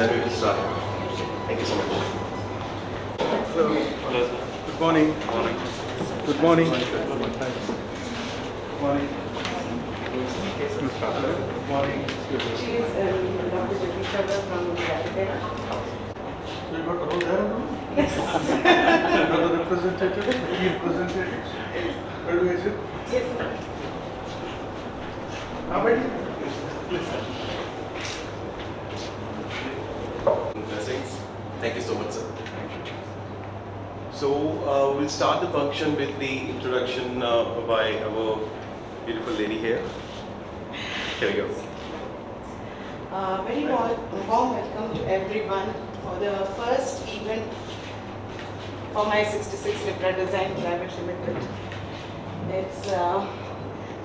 then we will start. Thank you so much. Hello. Good morning. Morning. Good morning. Good morning. Good morning. She is Dr. Jyoti Sharma from Calcutta. So you got the whole there? Yes. You got the representatives, key representatives. Where do I sit? Yes, sir. How many? Blessings. Thank you so much, sir. So we'll start the function with the introduction by our beautiful lady here. Here we go. Very warm welcome to everyone for the first event for my 66 Libra Design Private Limited. It's the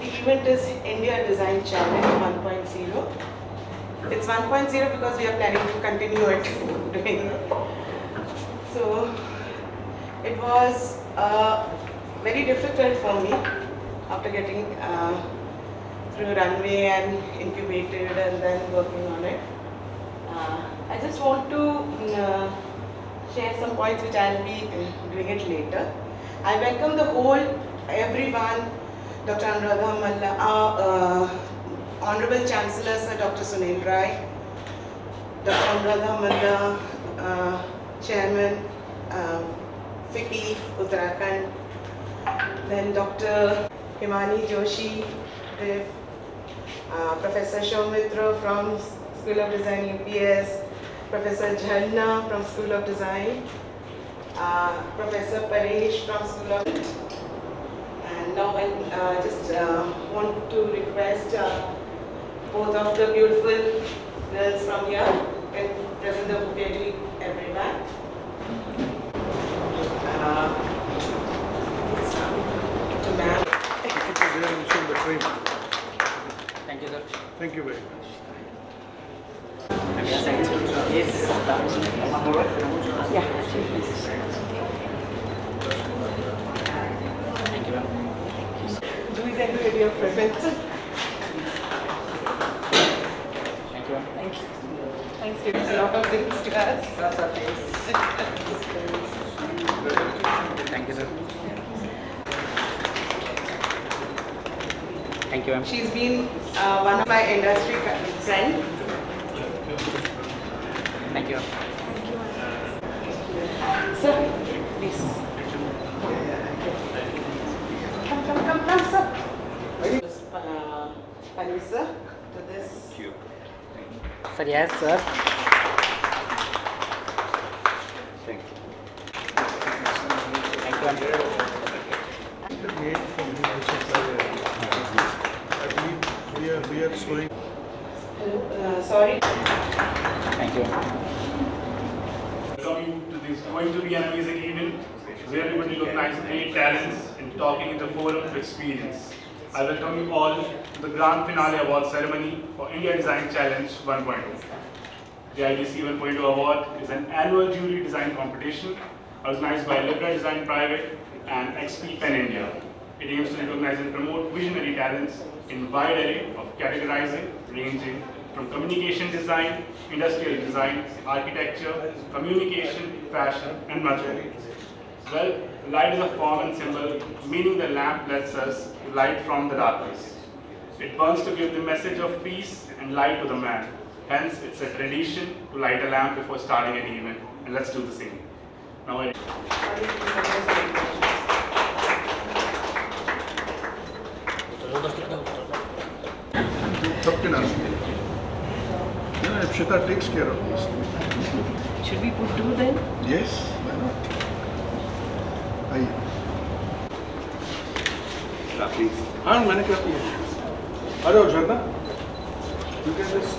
event is India Design Challenge 1.0. It's 1.0 because we are planning to continue it doing it. So it was very difficult for me after getting through runway and incubated and then working on it. I just want to share some points which I'll be doing it later. I welcome the whole, everyone, Dr. Anuradha Malla, our Honorable Chancellor Sir Dr. Sunil Rai, Dr. Anuradha Malla, Chairman, FIPI, Uttarakhand, then Dr. Himani Joshi, Professor Shomitra from School of Design UPS, Professor Jhanna from School of Design, Professor Paresh from School of And now I just want to request both of the beautiful girls from here can present the bouquet to everyone. To ma'am. Thank you, sir. Thank you very much. Yeah. Thank you, ma'am. Do we get to your preference? Thank you, ma'am. Thank you. Thanks for a lot of things to us. Thank you, sir. Thank you, ma'am. She's been one of my industry friends. Thank you, ma'am. Sir, please. Come, sir. Anissa, to this. Sir, yes, sir. Thank you. Thank you, ma'am. Made from I believe we are showing. Sorry. Thank you, ma'am. Welcome to this going to be an amazing event where we will recognize great talents and talking in the forum of experience. I welcome you all to the grand finale award ceremony for India Design Challenge 1.0. The IDC 1.0 award is an annual jury design competition organized by Libra Design Private and XP Pen India. It aims to recognize and promote visionary talents in wide array of categorizing, ranging from communication design, industrial design, architecture, communication, fashion, and much more. Well, light is a form and symbol, meaning the lamp lets us light from the darkness. It burns to give the message of peace and light to the man. Hence, it's a tradition to light a lamp before starting an event. And let's do the same. Now, If Shita takes care of this. Should we put two then? Yes, why not? आइए Please. हाँ मैंने क्या किया आ जाओ झरना you can just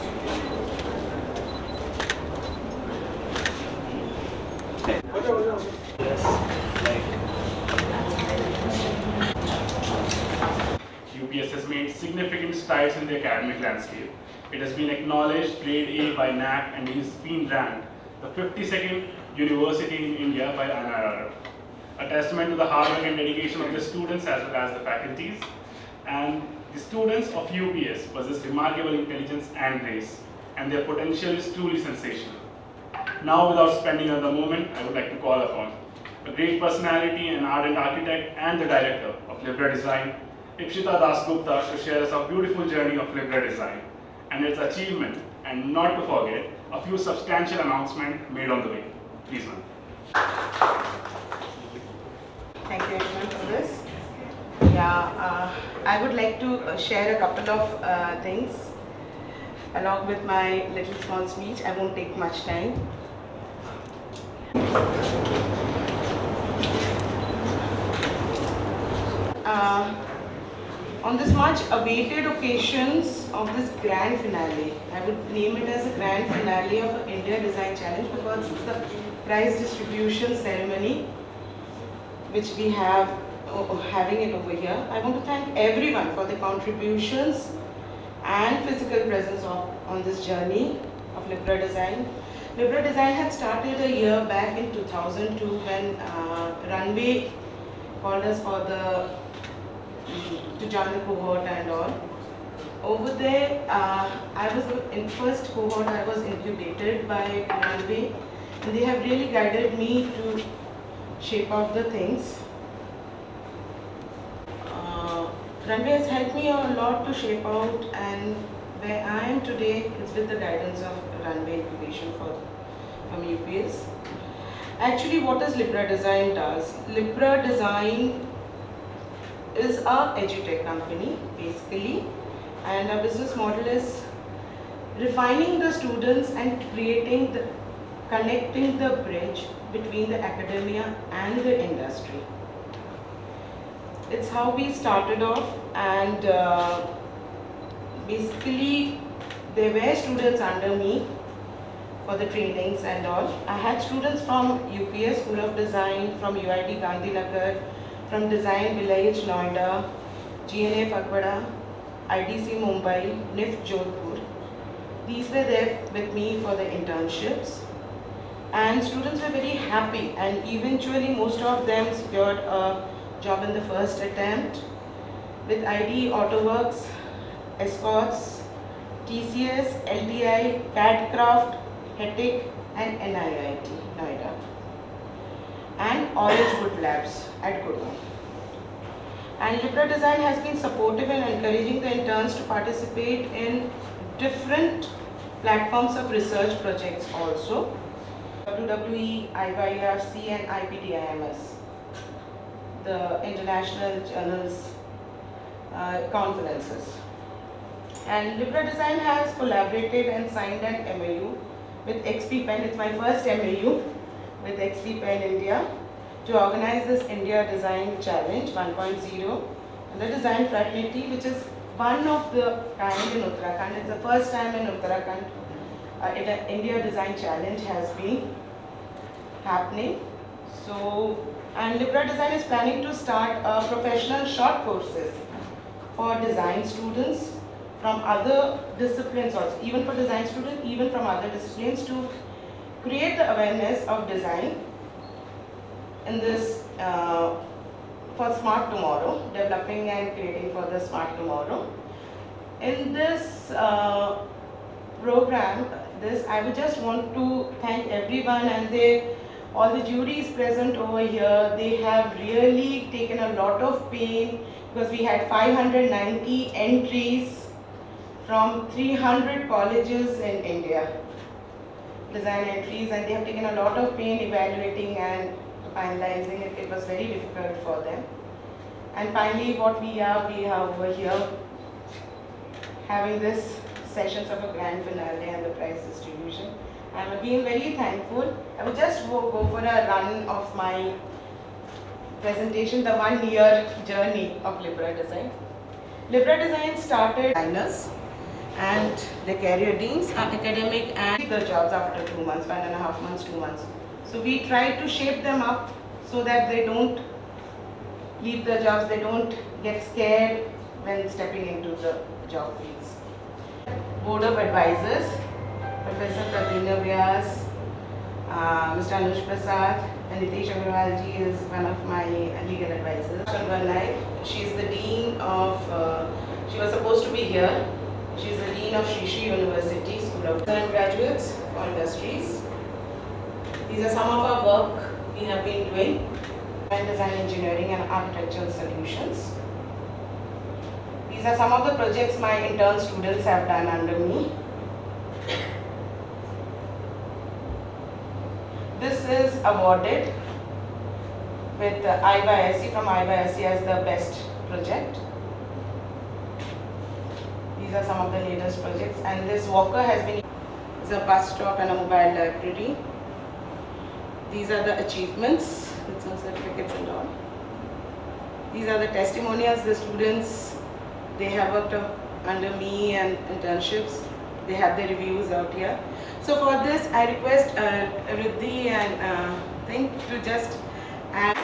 आ जाओ UPS has made significant strides in the academic landscape. It has been acknowledged grade A by NAC and has been ranked the 52nd university in India by NIRF. A testament to the hard work and dedication of the students as well as the faculties. And the students of UPS possess remarkable intelligence and grace, and their potential is truly sensational. Now, without spending another moment, I would like to call upon a great personality, an ardent architect, and the director of Libra Design, Ipshita Dasgupta, to share us a beautiful journey of Libra Design and its achievement, and not to forget a few substantial announcements made on the way. Please, ma'am. Thank you everyone for this. Yeah, I would like to share a couple of things along with my little small speech. I won't take much time. On this much awaited occasions of this grand finale, I would name it as a grand finale of India Design Challenge because it's the prize distribution ceremony which we have having it over here. I want to thank everyone for the contributions and physical presence on this journey of Libra Design. Libra Design had started a year back in 2002 when Runway called us for to join the cohort and all. Over there, I was in first cohort. I was incubated by Runway, and they have really guided me to shape out the things. Runway has helped me a lot to shape out, and where I am today is with the guidance of Runway Incubation from UPS. Actually, what does Libra Design does? Libra Design is our edutech company basically, and our business model is refining the students and connecting the bridge between the academia and the industry. It's how we started off, and basically there were students under me for the trainings and all. I had students from UPS School of Design, from UIT Gandhinagar, from Design Village Noida, GNA Fakwada, IDC Mumbai, NIFT Jodhpur. These were there with me for the internships, and students were very happy, and eventually most of them secured a job in the first attempt with ID, AutoWorks, Escorts, TCS, LTI, CADcraft, HETIC and NIIT Noida, and Orange Wood Labs at Gurgaon. And Libra Design has been supportive in encouraging the interns to participate in different platforms of research projects also. WWE, IYRC and IPDIMS, the international journals conferences. And Libra Design has collaborated and signed an MOU with XP Pen. It's my first MOU with XP Pen India to organize this India Design Challenge 1.0 and the Design Fraternity, which is one of the kind in Uttarakhand. It's the first time in Uttarakhand India Design Challenge has been happening. So, and Libra Design is planning to start professional short courses for design students from other disciplines also, even for design students, even from other disciplines, to create the awareness of design in this for smart tomorrow, developing and creating for the smart tomorrow. In this program, I would just want to thank everyone, and all the juries present over here. They have really taken a lot of pain because we had 590 entries from 300 colleges in India, design entries, and they have taken a lot of pain evaluating and finalizing it. It was very difficult for them. And finally, what we are over here having this sessions of a grand finale and the prize distribution. I'm again very thankful. I will just go for a run of my presentation, the 1 year journey of Libra Design. Libra Design started designers and the career deans are academic and the jobs after 2 months, 1.5 months, 2 months. So we try to shape them up so that they don't leave the jobs, they don't get scared when stepping into the job fields. Board of Advisors, Professor Praveena Vyas, Mr. Anush Prasad, and Nitesh Agarwal ji is one of my legal advisors. She is the Dean of, she was supposed to be here. She is the Dean of Shri Shri University School of Design Graduates for Industries. These are some of our work we have been doing in design engineering and architectural solutions. These are some of the projects my intern students have done under me. This is awarded with I by SC from I by SC as the best project. These are some of the latest projects, and this walker has been is a bus stop and a mobile library. These are the achievements with some certificates and all. These are the testimonials. The students, they have worked under me and internships. They have their reviews out here. So for this, I request Riddhi and Think to just add.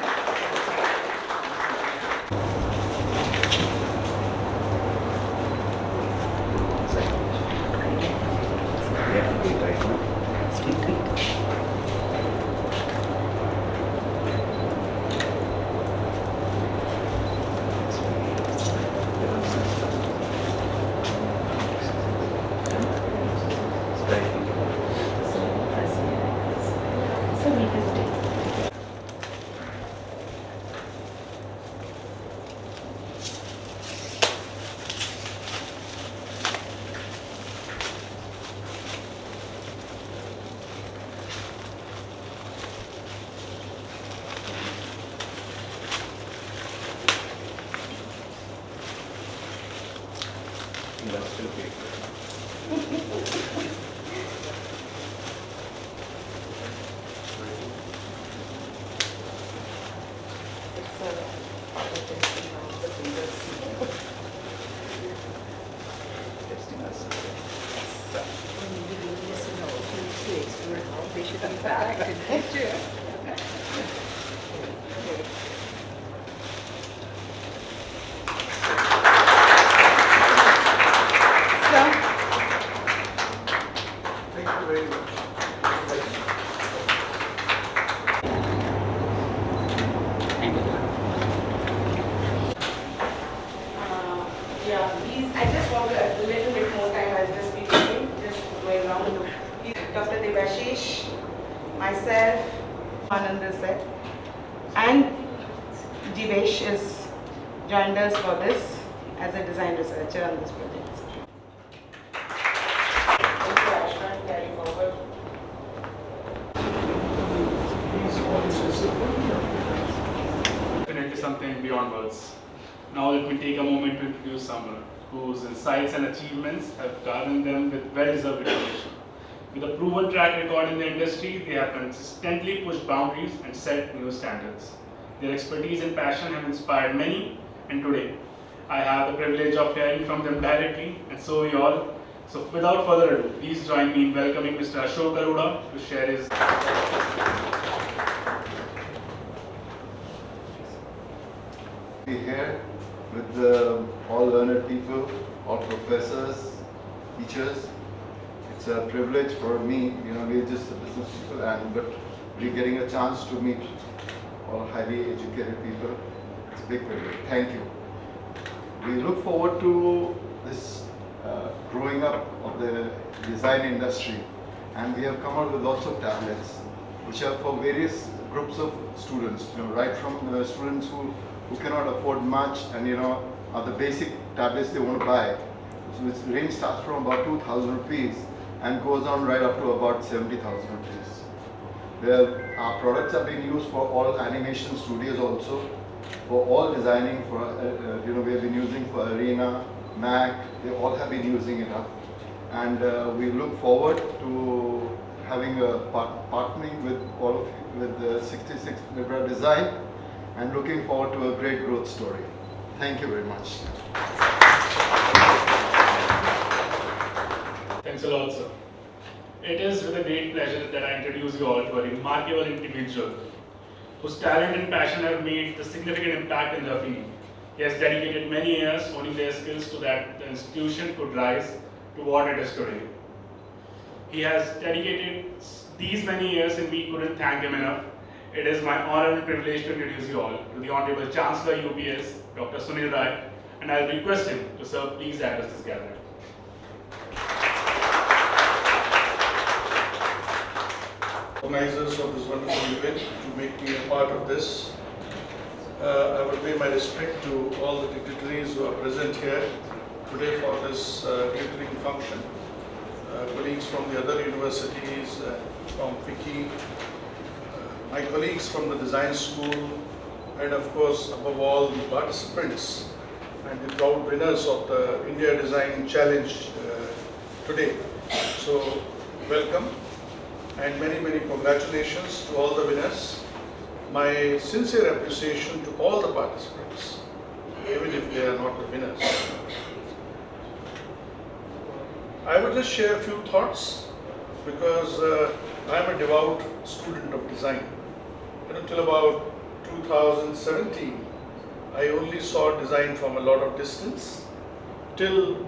Industrial paper. Testing us. They should be back. Thank you very much. Thank you. Yeah, please, I just want a little bit more time. I'll just be taking, just going around. Dr. Devashish, myself, Anand is there, and Jivesh is joined us for this as a design researcher on this project. Thank you, Ashwin. Carry forward. Definitely something beyond words. Now let me take a moment to introduce someone whose insights and achievements have garnered them with well-deserved recognition. With a proven track record in the industry, they have consistently pushed boundaries and set new standards. Their expertise and passion have inspired many, and today I have the privilege of hearing from them directly, and so we all. So without further ado, please join me in welcoming Mr. Ashok Garuda to share his Be here with all learned people, all professors, teachers. It's a privilege for me. We're just the business people, but we're getting a chance to meet all highly educated people. It's a big privilege. Thank you. We look forward to this growing up of the design industry, and we have come out with lots of tablets, which are for various groups of students. Right from students who cannot afford much, and are the basic tablets they want to buy. So its range starts from about 2,000 rupees and goes on right up to about 70,000 rupees. Our products are being used for all animation studios also, for all designing. For we have been using for Arena, Mac. They all have been using it up, and we look forward to having a partnering with all of you with the 66 Libra Design, and looking forward to a great growth story. Thank you very much. Thanks a lot, sir. It is with a great pleasure that I introduce you all to a remarkable individual whose talent and passion have made a significant impact in the field. He has dedicated many years honing their skills so that the institution could rise to what it is today. He has dedicated these many years, and we couldn't thank him enough. It is my honor and privilege to introduce you all to the Honorable Chancellor UPS, Dr. Sunil Rai, and I'll request him to sir please address this gathering. Organizers of this wonderful event to make me a part of this. I would pay my respect to all the dignitaries who are present here today for this glittering function. Colleagues from the other universities, from FICCI, my colleagues from the design school, and of course, above all, the participants and the proud winners of the India Design Challenge today. So, welcome and many, many congratulations to all the winners. My sincere appreciation to all the participants, even if they are not the winners. I will just share a few thoughts because I am a devout student of design. Until about 2017, I only saw design from a lot of distance till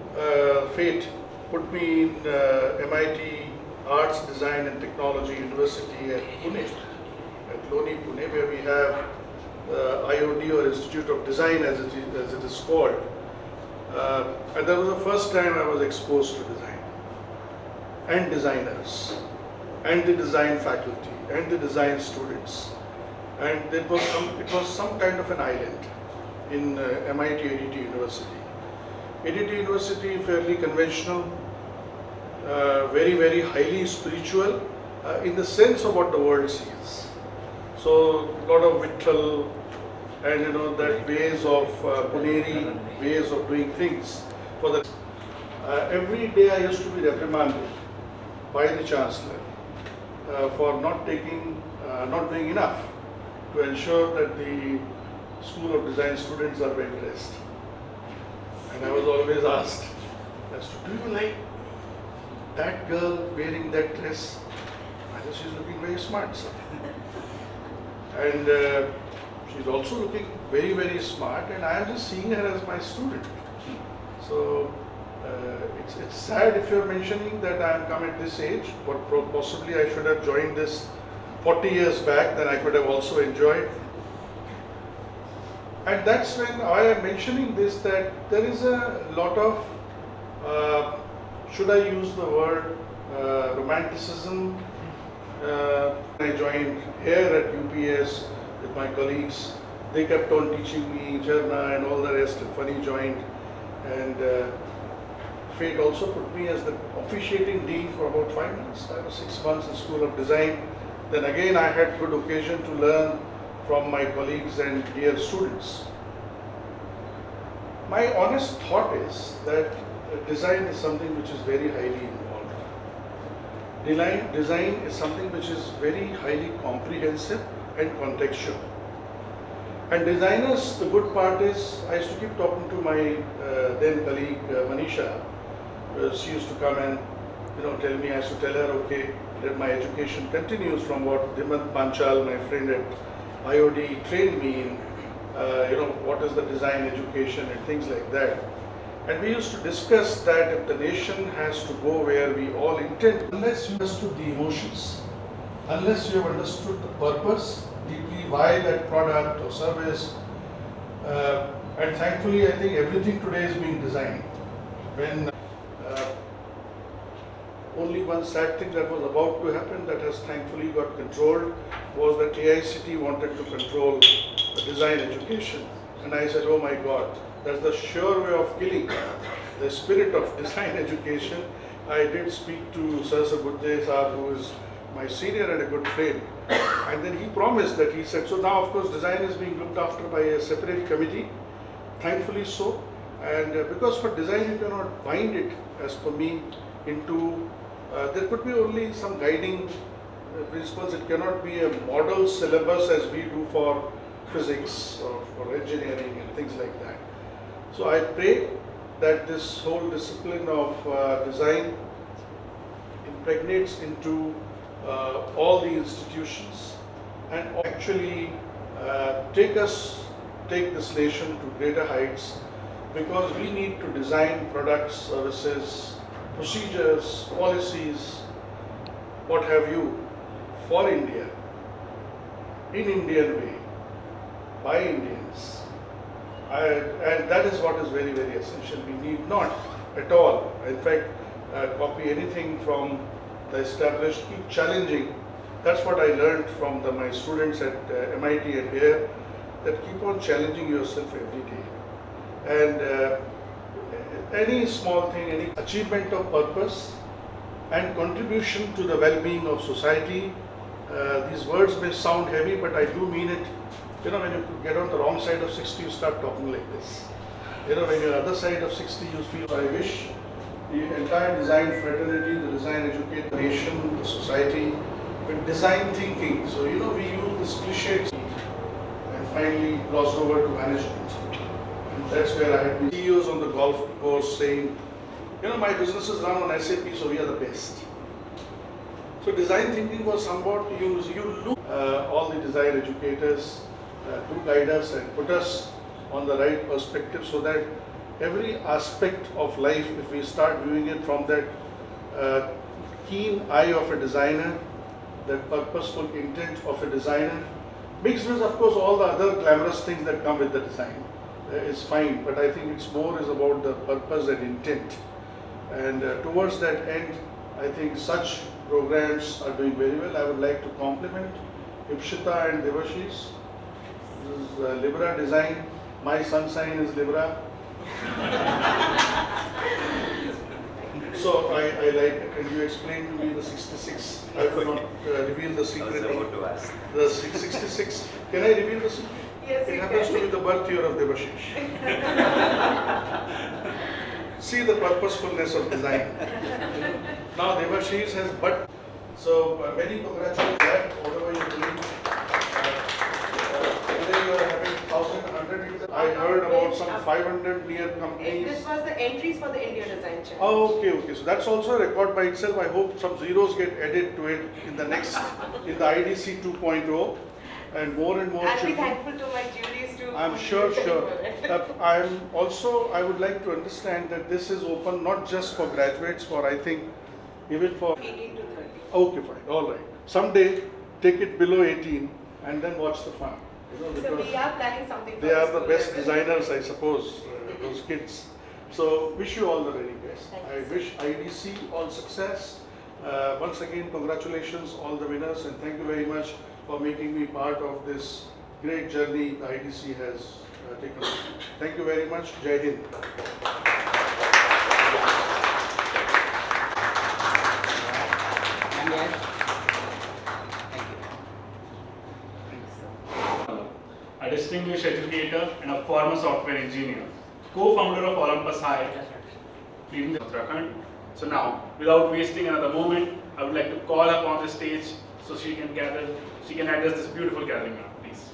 fate put me in MIT Arts, Design and Technology University at Pune, at Loni, Pune, where we have IOD or Institute of Design as it is called. And that was the first time I was exposed to design and designers and the design faculty and the design students. And it was some kind of an island in MIT ADT University. ADT University, fairly conventional, very, very highly spiritual in the sense of what the world sees. So a lot of Vittal and that ways of Puneri ways of doing things. For the every day I used to be reprimanded by the Chancellor for not doing enough to ensure that the School of Design students are well dressed. And I was always asked as to, do you like that girl wearing that dress? I said, she's looking very smart, sir. And she's also looking very, very smart, and I am just seeing her as my student. So it's sad if you're mentioning that I am come at this age, but possibly I should have joined this 40 years back, then I could have also enjoyed. And that's when I am mentioning this, that there is a lot of, should I use the word romanticism? I joined here at UPS with my colleagues. They kept on teaching me Jarna and all the rest. Funny joined, and fate also put me as the officiating dean for about 5 months. I was 6 months in School of Design. Then again I had good occasion to learn from my colleagues and dear students. My honest thought is that design is something which is very highly involved. Design is something which is very highly comprehensive and contextual. And designers, the good part is, I used to keep talking to my then colleague Manisha. She used to come and tell me, I used to tell her, okay, that my education continues from what Dimant Panchal, my friend at IOD, trained me in, what is the design education and things like that. And we used to discuss that if the nation has to go where we all intend, unless you understood the emotions, unless you have understood the purpose, deeply why that product or service, and thankfully I think everything today is being designed. When only one sad thing that was about to happen that has thankfully got controlled was that AICT wanted to control the design education. And I said, oh my God, that's the sure way of killing the spirit of design education. I did speak to Sir Sabudde Saab, who is my senior and a good friend. And then he promised that, he said, so now of course design is being looked after by a separate committee, thankfully so. And because for design you cannot bind it, as per me, into, there could be only some guiding principles. It cannot be a model syllabus as we do for physics or for engineering and things like that. So I pray that this whole discipline of design impregnates into all the institutions and actually take this nation to greater heights, because we need to design products, services, procedures, policies, what have you, for India, in Indian way, by Indians. And that is what is very, very essential. We need not at all, in fact, copy anything from the established, keep challenging That's what I learned from my students at MIT and here, that keep on challenging yourself every day. And any small thing, any achievement of purpose and contribution to the well-being of society. These words may sound heavy, but I do mean it. You know, when you get on the wrong side of 60, you start talking like this. You know, when you're on the other side of 60, you feel, I wish the entire design fraternity, the design educate the nation, the society, with design thinking. So, you know, we use this cliche and finally crossed over to management. And that's where I had been CEOs on the golf course saying, you know, my business is run on SAP, so we are the best. So design thinking was somewhat you look all the design educators to guide us and put us on the right perspective, so that every aspect of life, if we start viewing it from that keen eye of a designer, that purposeful intent of a designer, mixed with, of course, all the other glamorous things that come with the design, is fine. But I think it's more is about the purpose and intent. And towards that end, I think such programs are doing very well. I would like to compliment Ipshita and Devashish. This is Libra design. My sun sign is Libra. So I like it. Can you explain to me the 66? I will not reveal the secret. The 66. Can I reveal the secret? Yes, It you happens to can. be the birth year of Devashish. See the purposefulness of design. Now Devashish has but. So many congratulations that whatever you're doing. Today you are having 1,100. I heard about some 500 near companies. This was the entries for the India Design Challenge. Oh, okay. So that's also a record by itself. I hope some zeros get added to it in the next, in the IDC 2.0, and more I'll be children. thankful to my juries to. I'm sure. I would like to understand that this is open not just for graduates, for I think even for. 18 to 30. Okay, fine. All right. Someday take it below 18 and then watch the fun. You know, So because we are planning something. For they are the school best level. designers, I suppose, those kids. So wish you all the very best. Thank I you, sir. wish IDC all success. Once again, congratulations all the winners, and thank you very much for making me part of this great journey the IDC has taken. Thank you very much. Jai Hind. And yes. Thank you. A distinguished educator and a former software engineer, co-founder of Olympus High, leading the Uttarakhand. So now, without wasting another moment, I would like to call her on the stage so she can address this beautiful gathering now, please.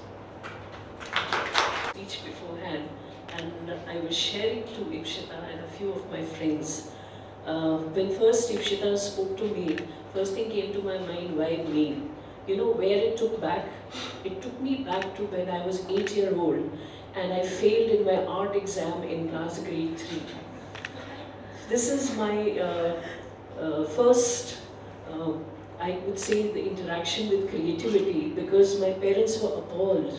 Speech beforehand, and I was sharing to Ipshita and a few of my friends. When first Ipshita spoke to me, first thing came to my mind, why me? You know where it took back? It took me back to when I was 8 years old and I failed in my art exam in class grade 3. This is my first, I would say, the interaction with creativity, because my parents were appalled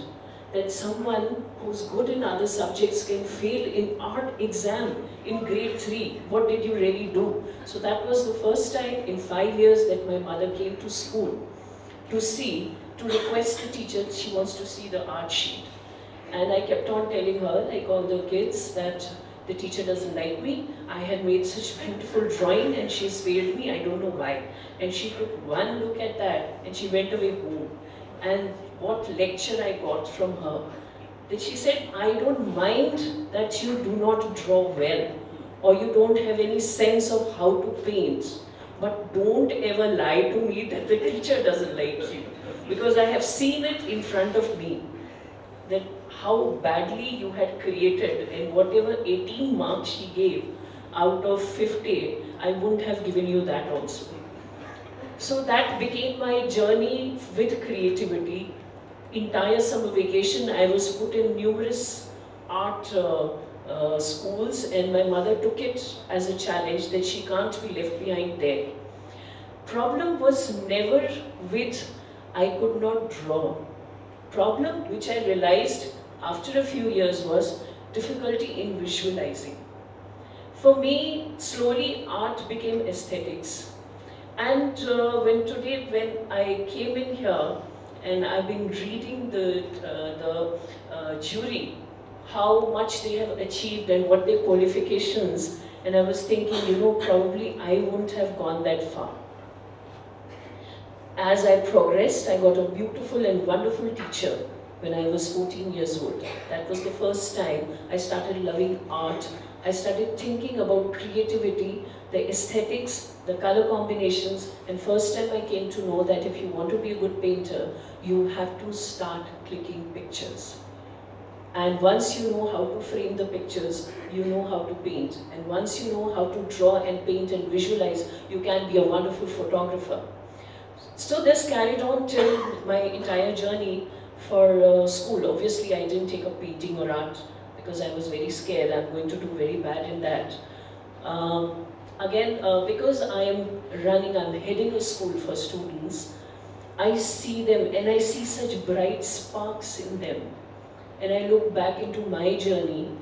that someone who's good in other subjects can fail in art exam in grade 3. What did you really do? So that was the first time in 5 years that my mother came to school to request the teacher, she wants to see the art sheet. And I kept on telling her, like all the kids, that the teacher doesn't like me. I had made such beautiful drawing and she's failed me, I don't know why. And she took one look at that and she went away home. And what lecture I got from her, that she said, I don't mind that you do not draw well or you don't have any sense of how to paint, but don't ever lie to me that the teacher doesn't like you. Because I have seen it in front of me, that how badly you had created, and whatever 18 marks she gave out of 50, I wouldn't have given you that also. So that became my journey with creativity. Entire summer vacation, I was put in numerous art schools, and my mother took it as a challenge that she can't be left behind there. Problem was never with I could not draw. Problem which I realized after a few years was difficulty in visualizing. For me, slowly art became aesthetics. And when I came in here, and I've been reading the jury, how much they have achieved and what their qualifications, and I was thinking, probably I wouldn't have gone that far. As I progressed, I got a beautiful and wonderful teacher when I was 14 years old. That was the first time I started loving art. I started thinking about creativity, the aesthetics, the color combinations, and first time I came to know that if you want to be a good painter, you have to start clicking pictures. And once you know how to frame the pictures, you know how to paint. And once you know how to draw and paint and visualize, you can be a wonderful photographer. So this carried on till my entire journey for school. Obviously, I didn't take up painting or art because I was very scared I'm going to do very bad in that. Because I'm heading a school for students, I see them and I see such bright sparks in them. And I look back into my journey,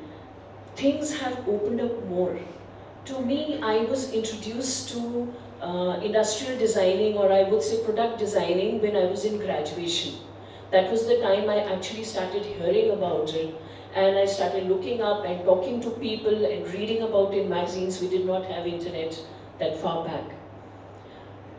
things have opened up more. To me, I was introduced to industrial designing, or I would say product designing, when I was in graduation. That was the time I actually started hearing about it, and I started looking up and talking to people and reading about it in magazines. We did not have internet that far back.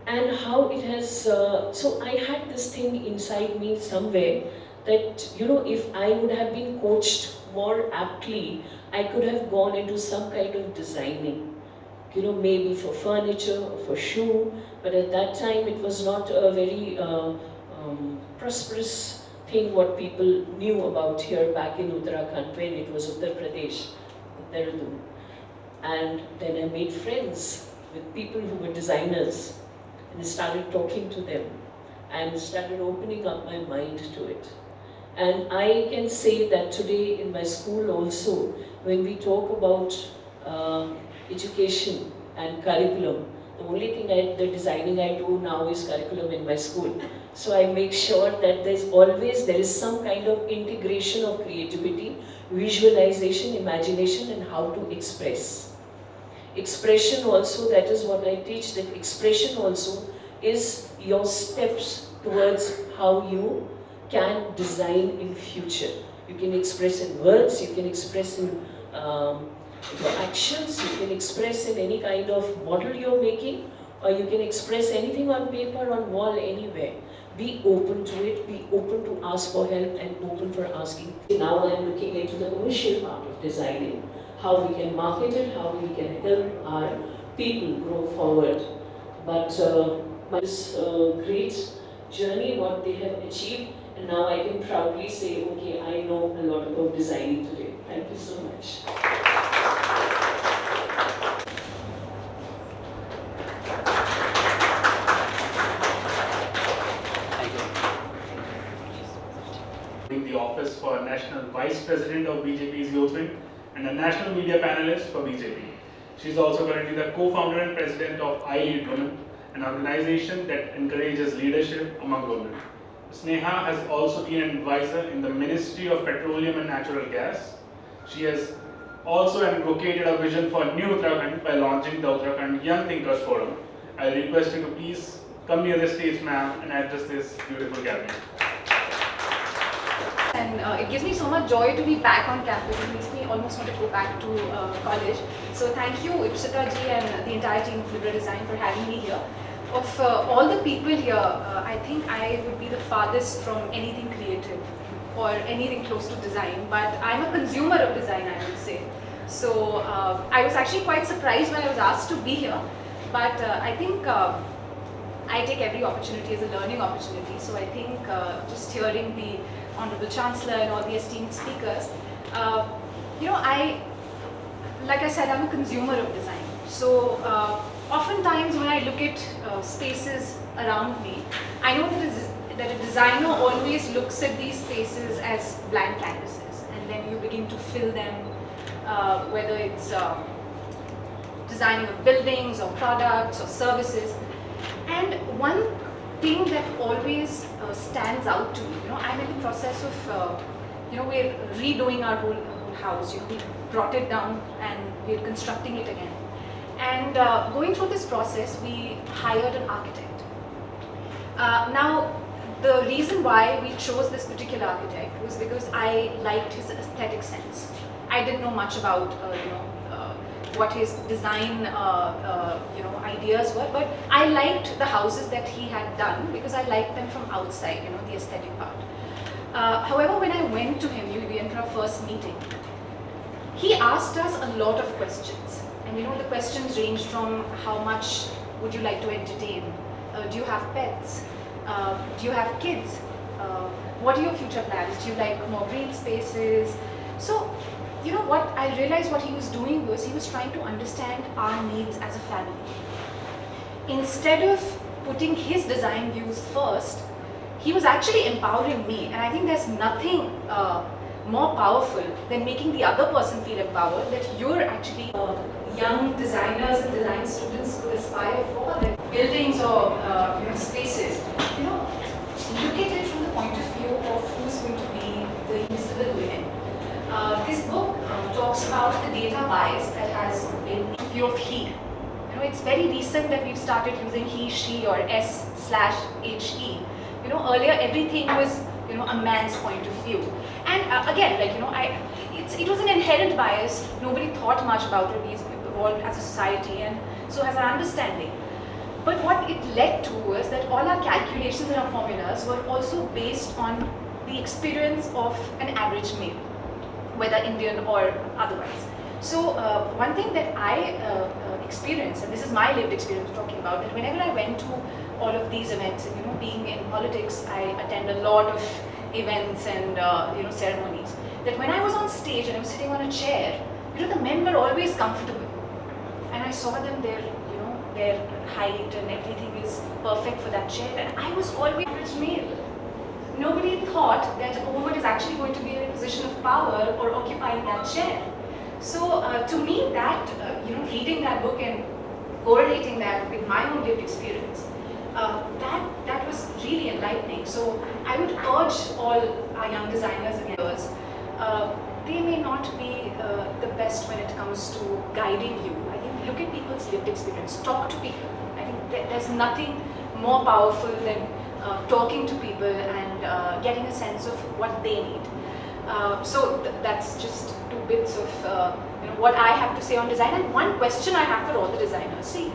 And how it has, so I had this thing inside me somewhere that, if I would have been coached more aptly, I could have gone into some kind of designing. Maybe for furniture or for shoe, but at that time it was not a very prosperous thing what people knew about here back in Uttarakhand when it was Uttar Pradesh, Dehradun. And then I made friends with people who were designers and I started talking to them and started opening up my mind to it. And I can say that today in my school also, when we talk about education and curriculum, the only thing the designing I do now is curriculum in my school. So I make sure that there is some kind of integration of creativity, visualization, imagination, and how to express. Expression also, that is what I teach, that expression also is your steps towards how you can design in future. You can express in words, you can express in your actions, you can express in any kind of model you're making, or you can express anything on paper, on wall, anywhere. Be open to it, be open to ask for help and open for asking. Now I'm looking into the commercial part of designing, how we can market it, how we can help our people grow forward. But this great journey, what they have achieved, and now I can proudly say, okay, I know a lot about designing today. Thank you so much. The office for National Vice President of BJP's Youth Wing and a National Media Panelist for BJP. She is also currently the co-founder and president of I Lead Women, an organization that encourages leadership among women. Sneha has also been an advisor in the Ministry of Petroleum and Natural Gas. She has also advocated a vision for New Uttarakhand by launching the Uttarakhand Young Thinkers Forum. I request you to please come near the stage, ma'am, and address this beautiful gathering. And it gives me so much joy to be back on campus. It makes me almost want to go back to college. So thank you, Ipshita ji, and the entire team of Libra Design for having me here. Of all the people here, I think I would be the farthest from anything creative or anything close to design, but I'm a consumer of design, I would say. So I was actually quite surprised when I was asked to be here, but I think I take every opportunity as a learning opportunity. So I think just hearing the Honorable Chancellor and all the esteemed speakers, like I said, I'm a consumer of design. So oftentimes when I look at spaces around me, I know that a designer always looks at these spaces as blank canvases, and then you begin to fill them, whether it's designing of buildings or products or services. And one thing that always stands out to me, I'm in the process of, we're redoing our whole house. We brought it down and we're constructing it again. And going through this process, we hired an architect. Now, the reason why we chose this particular architect was because I liked his aesthetic sense. I didn't know much about, what his design, ideas were, but I liked the houses that he had done because I liked them from outside, the aesthetic part. However, when I went to him, we went for our first meeting, he asked us a lot of questions. And the questions ranged from how much would you like to entertain? Do you have pets? Do you have kids? What are your future plans? Do you like more green spaces? So, what I realized what he was doing was he was trying to understand our needs as a family. Instead of putting his design views first, he was actually empowering me. And I think there's nothing more powerful than making the other person feel empowered, that you're actually young designers and design students who aspire for their buildings or spaces. Look at it from the point of view of who's going to be the invisible women. This book talks about the data bias that has been view of he. It's very recent that we've started using he, she, or S/HE. Earlier everything was a man's point of view. And again, it was an inherent bias. Nobody thought much about it. We've evolved as a society, and so has our understanding. But what it led to was that all our calculations and our formulas were also based on the experience of an average male, whether Indian or otherwise. So one thing that I experienced, and this is my lived experience talking about, that whenever I went to all of these events, and being in politics, I attend a lot of events and ceremonies, that when I was on stage and I was sitting on a chair, the men were always comfortable, and I saw them there, their height and everything is perfect for that chair, and I was always average male. Nobody thought that a woman is actually going to be in a position of power or occupying that chair. So to me, that reading that book and correlating that with my own lived experience, that was really enlightening. So I would urge all our young designers and others, they may not be the best when it comes to guiding you. I think look at people's lived experience, talk to people. I think there's nothing more powerful than talking to people and getting a sense of what they need. So that's just two bits of what I have to say on design, and one question I have for all the designers. See,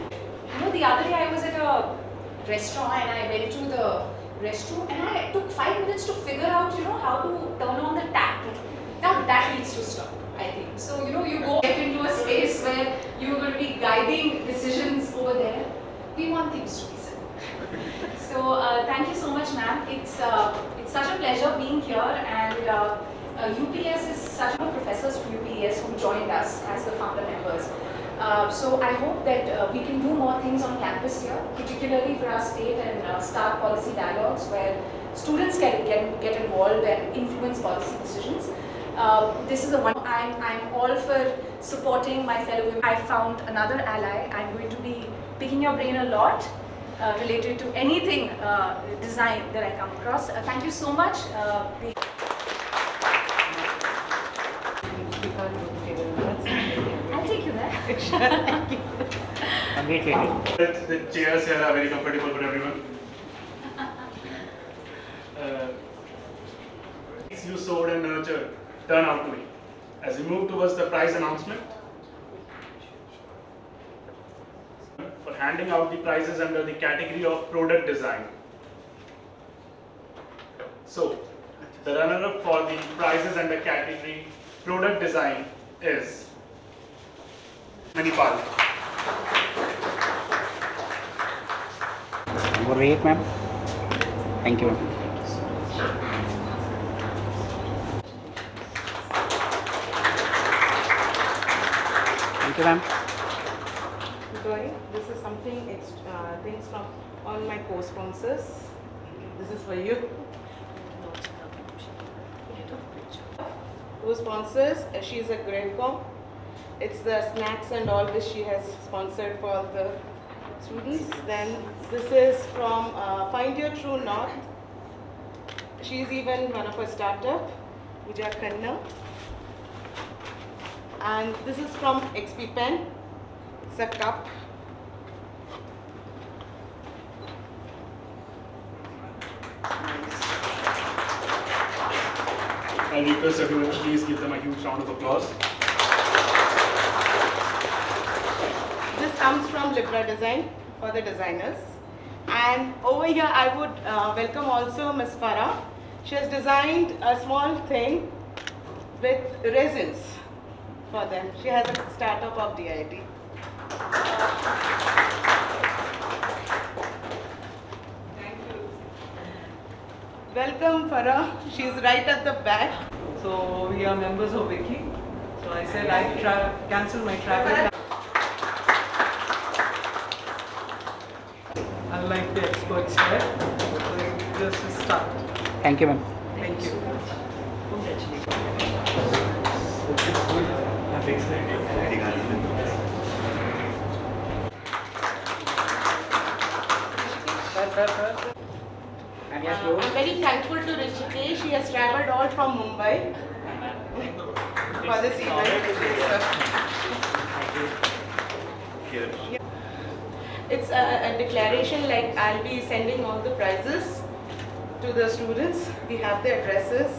the other day I was at a restaurant and I went to the restroom and I took 5 minutes to figure out how to turn on the tap. Now that needs to stop, I think. So you go get into a space where you're going to be guiding decisions over there. We want things to be simple. So thank you so much, ma'am. It's such a pleasure being here, and UPS is such a professors from UPS who joined us as the founder members. So I hope that we can do more things on campus here, particularly for our state, and start policy dialogues where students can get involved and influence policy decisions. This is I'm all for supporting my fellow women. I found another ally. I'm going to be picking your brain a lot related to anything design that I come across. Thank you so much. I'll take you there. Completely. The chairs here are very comfortable for everyone. You sowed and nurtured turn out to be. As we move towards the prize announcement, for handing out the prizes under the category of product design. So, the runner-up for the prizes under category product design is Manipal. Number 8, ma'am. Thank you, ma'am. Thank you, ma'am. Joy, this is something things from all my co-sponsors. This is for you. Co-sponsors, she's a Grandcom. It's the snacks and all which she has sponsored for all the students. Then this is from Find Your True North. She's even one of a startup, Pooja Khanna. And this is from XP Pen. It's a cup. I request everyone to please give them a huge round of applause. This comes from Libra Design for the designers. And over here I would welcome also Ms. Farah. She has designed a small thing with resins for them. She has a startup of DIT. Thank you. Welcome Farah. She's right at the back. So we are members of Wiki. So I said I cancel my travel. Unlike the experts here, so just to start. Thank you, ma'am. Thank you. And yes, I'm very thankful to Rishikesh. She has traveled all from Mumbai for this event. It's a declaration like I'll be sending all the prizes to the students. We have the addresses,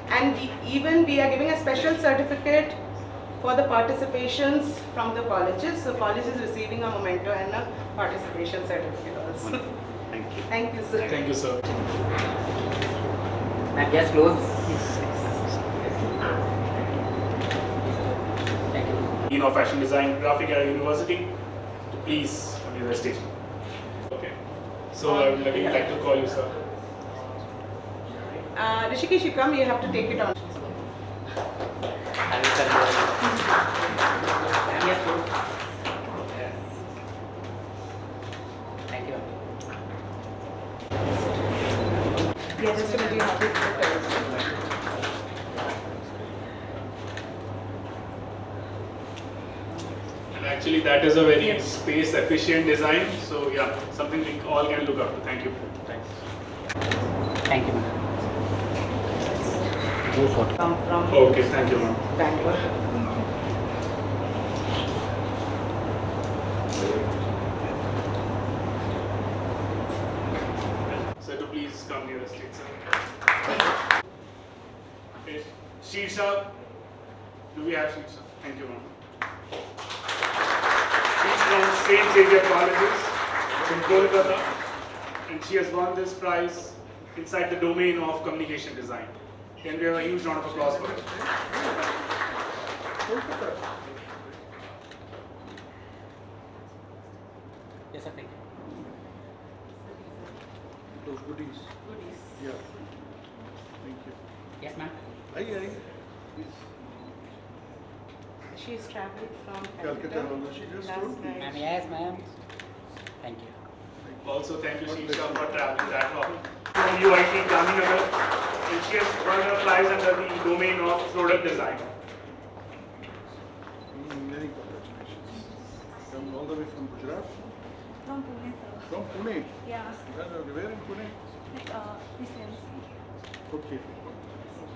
and we are giving a special certificate for the participations from the colleges. So college is receiving a memento and a participation certificate also. Thank you. Thank you, sir. Thank you, sir. and yes, close. Thank you. Dean of Fashion Design, Graphic at University, to please come to the stage. Okay. So I would like to call you, sir. Rishikesh, you come, you have to take it on. I will send and yes, close. Thank you. Yeah, just a minute, you have to take it. And actually, that is a very space efficient design. So yeah, something we all can look up to. Thank you. Thanks. Thank you, ma'am. Move forward. Come from Okay, thank you, ma'am. Bangalore. Sir, to please come near the stage, sir. Okay. Shersha, do we have Shersha? Thank you, ma'am. She's from St. Xavier Colleges in Kolkata, and she has won this prize inside the domain of communication design. Can we have a huge round of applause for her? Yes, sir. Thank you. Those goodies. Goodies. Yeah. Thank you. Yes, ma'am. Aye. She's traveled from Calcutta, Calcutta although she just last told me. night. Ma'am, yes, ma'am. Thank you. Also, thank you, Shersha, for traveling that long. From UIT Gandhinagar, and she has won a prize under the domain of product design. Many congratulations. Come all the way from Gujarat? From Pune, sir. From Pune? Yeah, Where in Pune? like PCMC. Okay.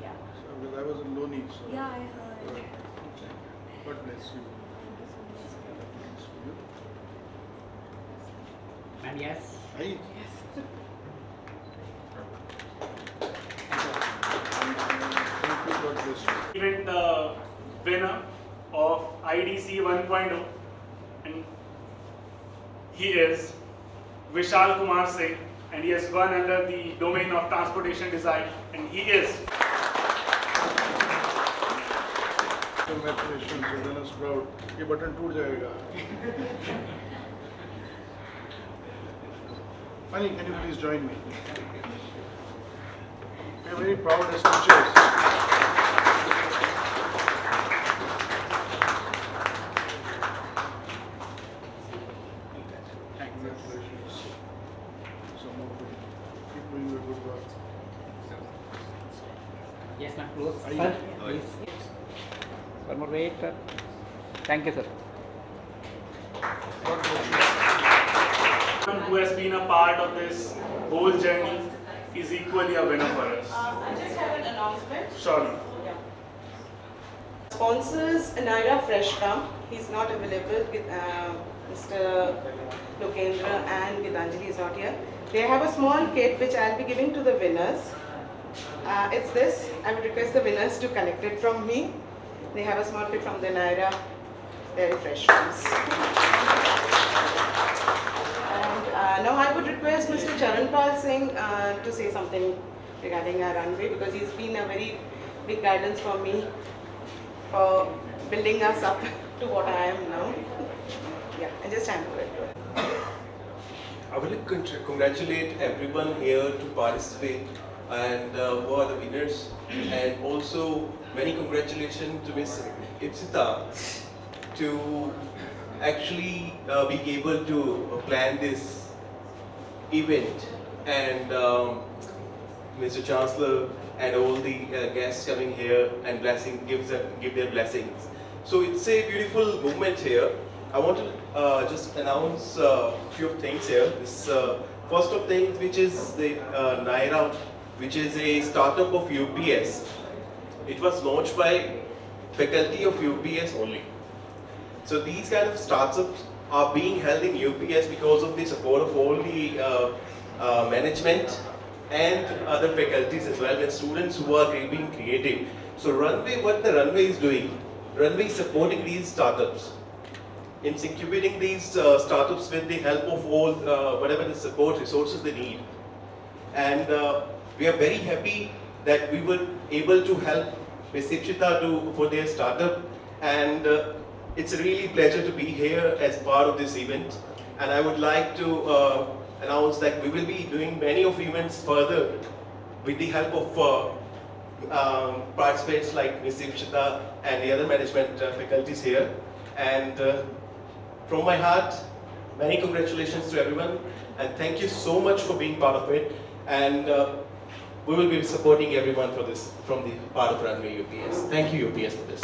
Yeah. So, because I was in Loni, so. Yeah, I heard. God bless you. Thank you so much. Thanks for you. Ma'am, yes. Aye. Thank you. God bless you. Even the winner of IDC 1.0, and he is Vishal Kumar Singh, and he has won under the domain of transportation design, and he is. Congratulations, you've done us proud. ये button टूट जाएगा. Funny, can you please join me? We are very proud as teachers. Congratulations. Some of you keep doing the good work. Yes, ma'am. Close. Aye. Sir, please. One more wait, sir. Thank you, sir. God bless you. Who has been a part of this whole journey is equally a winner for us. I just have an announcement. Surely. Sponsors Naira Freshram. He's not available. Mr. Lokendra and Gitanjali is not here. They have a small kit which I'll be giving to the winners. It's this. I would request the winners to collect it from me. They have a small kit from the Naira Dairy Freshrams. And now I would request Mr. Charanpal Singh to say something regarding our runway, because he's been a very big guidance for me for building us up to what I am now. Yeah, and just hand over it to him. I would like to congratulate everyone here to participate and who are the winners, and also many congratulations to Ms. Ipsita to actually being able to plan this event, and Mr. Chancellor and all the guests coming here and give their blessings. So it's a beautiful movement here. I want to just announce a few things here. This first of things, which is the Naira, which is a startup of UPS. It was launched by faculty of UPS only. So these kind of startups are being held in UPS because of the support of all the management and other faculties as well, and students who are being creative. So Runway, what the Runway is doing, Runway is supporting these startups in incubating these startups with the help of all whatever the support resources they need. And we are very happy that we were able to help Ms. Ipshita for their startup, and it's a really pleasure to be here as part of this event. And I would like to announce that we will be doing many of events further with the help of participants like Ms. Ipshita and the other management faculties here. And from my heart, many congratulations to everyone, and thank you so much for being part of it. And we will be supporting everyone for this from the part of Runway UPS. Thank you UPS for this.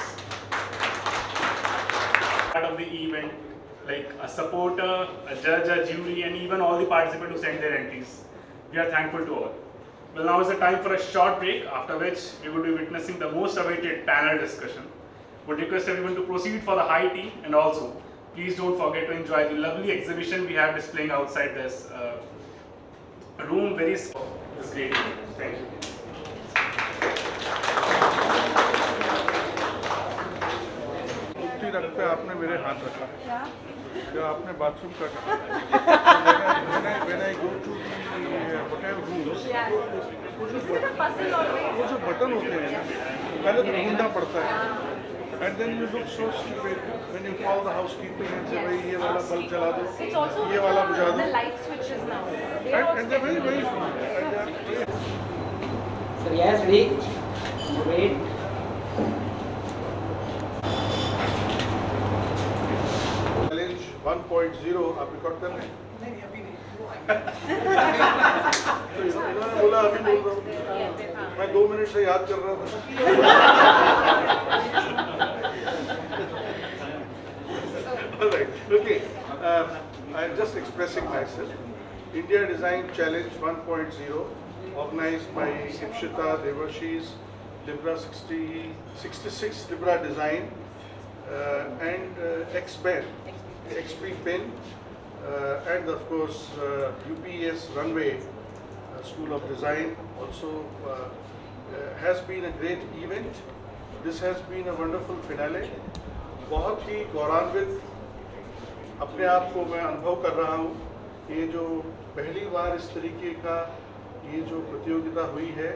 Part of the event, like a supporter, a judge, a jury, and even all the participants who sent their entries. We are thankful to all. Well, now is the time for a short break, after which we will be witnessing the most awaited panel discussion. Would request everyone to proceed for the high tea, and also please don't forget to enjoy the lovely exhibition we have displaying outside this room. This great event. Thank you. मुट्ठी रख पे आपने मेरे हाथ रखा, जब आपने bathroom का कहा, when I go to the hotel rooms, वो जो बटन होते हैं पहले तो ढूंढना पड़ता है, and then you look so stupid when you call the housekeeping and say भाई ये वाला बल्ब जला दो, ये वाला बुझा दो, the light switches now. and they're very So yes, ready. Wait. Challenge 1.0 आप रिकॉर्ड कर रहे हैं? तो इन्होंने बोला अभी बोल रहा हूँ, मैं 2 मिनट से याद कर रहा था। All right, okay. I'm just expressing myself. India Design Challenge 1.0, organized by Ipshita Devashi's Libra 66 Libra Design and XP Pen, and of course UPS Runway School of Design also has been a great event. This has been a wonderful finale. बहुत ही गौरवान्वित अपने आप को मैं अनुभव कर रहा हूँ। ये जो पहली बार इस तरीके का ये जो प्रतियोगिता हुई है,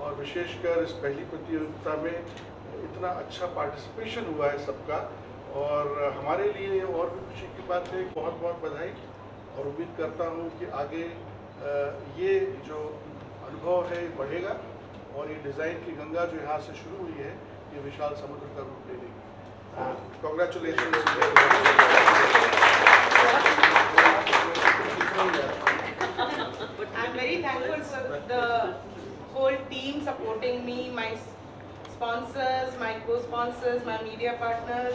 और विशेषकर इस पहली प्रतियोगिता में इतना अच्छा पार्टिसिपेशन हुआ है सबका, और हमारे लिए और भी खुशी की बात है। बहुत बहुत बधाई, और उम्मीद करता हूँ कि आगे ये जो अनुभव है बढ़ेगा, और ये डिज़ाइन की गंगा जो यहाँ से शुरू हुई है ये विशाल समुद्र का रूप ले लेगी। Congratulations. I'm very thankful for the whole team supporting me, my sponsors, my co-sponsors, my media partners,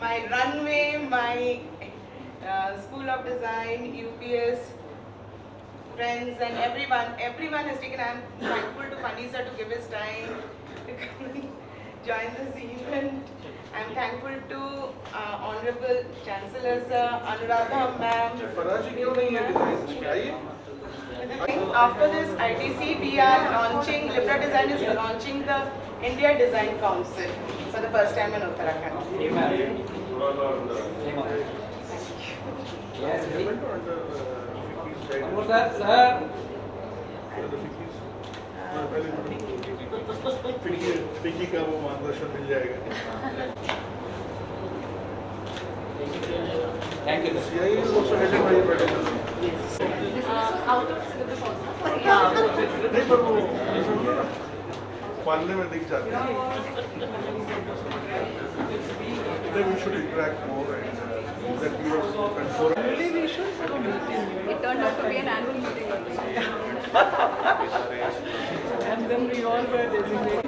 my runway, my School of Design, UPS friends, and everyone. Everyone has taken. I'm thankful to Funny sir to give his time to join this event. I'm thankful to Honorable Chancellor Sir, Anuradha Ma'am. After this IDC, we are launching, Libra Design is launching the India Design Council for the first time in Uttarakhand. फिकी का वो मार्गदर्शन मिल जाएगा। Thank you. CIE is also headed by Libra. This was out of syllabus also. नहीं पर वो पालने में दिख जाते हैं। Then we should interact more and that we also control. Really, we should have a meeting. It turned out to be an annual meeting only. And then we all were designated.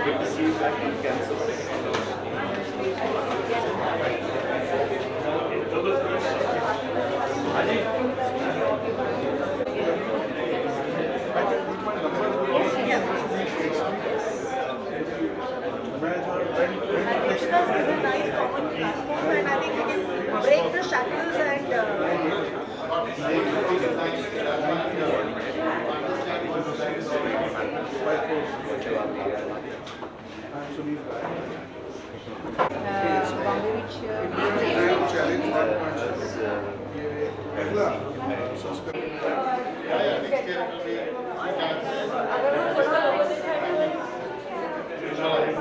Good to see you back in Kansas. Ipshita's given nice common platform, and I think we can break the shackles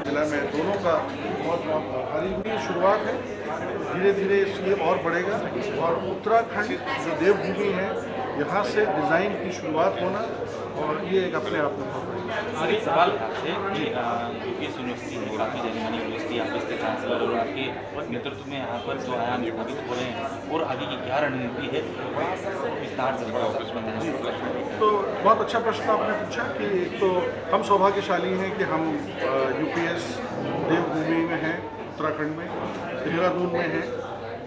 जिला में दोनों का बहुत बहुत आभारी हूँ। ये शुरुआत है, धीरे धीरे इसलिए और बढ़ेगा और उत्तराखंड जो देवभूमि है यहाँ से डिज़ाइन की शुरुआत होना और ये एक अपने आप में बहुत बड़ी सर एक सवाल है आपसे कि यूपीएस यूनिवर्सिटी है, काफ़ी जानी मानी यूनिवर्सिटी, आप इसके चांसलर और आपके नेतृत्व में यहाँ पर जो आयाम स्थापित हो रहे हैं और आगे की क्या रणनीति है विस्तार से तो बहुत अच्छा प्रश्न आपने पूछा कि एक तो हम सौभाग्यशाली हैं कि हम यूपीएस देवभूमि में हैं, उत्तराखंड में, देहरादून में हैं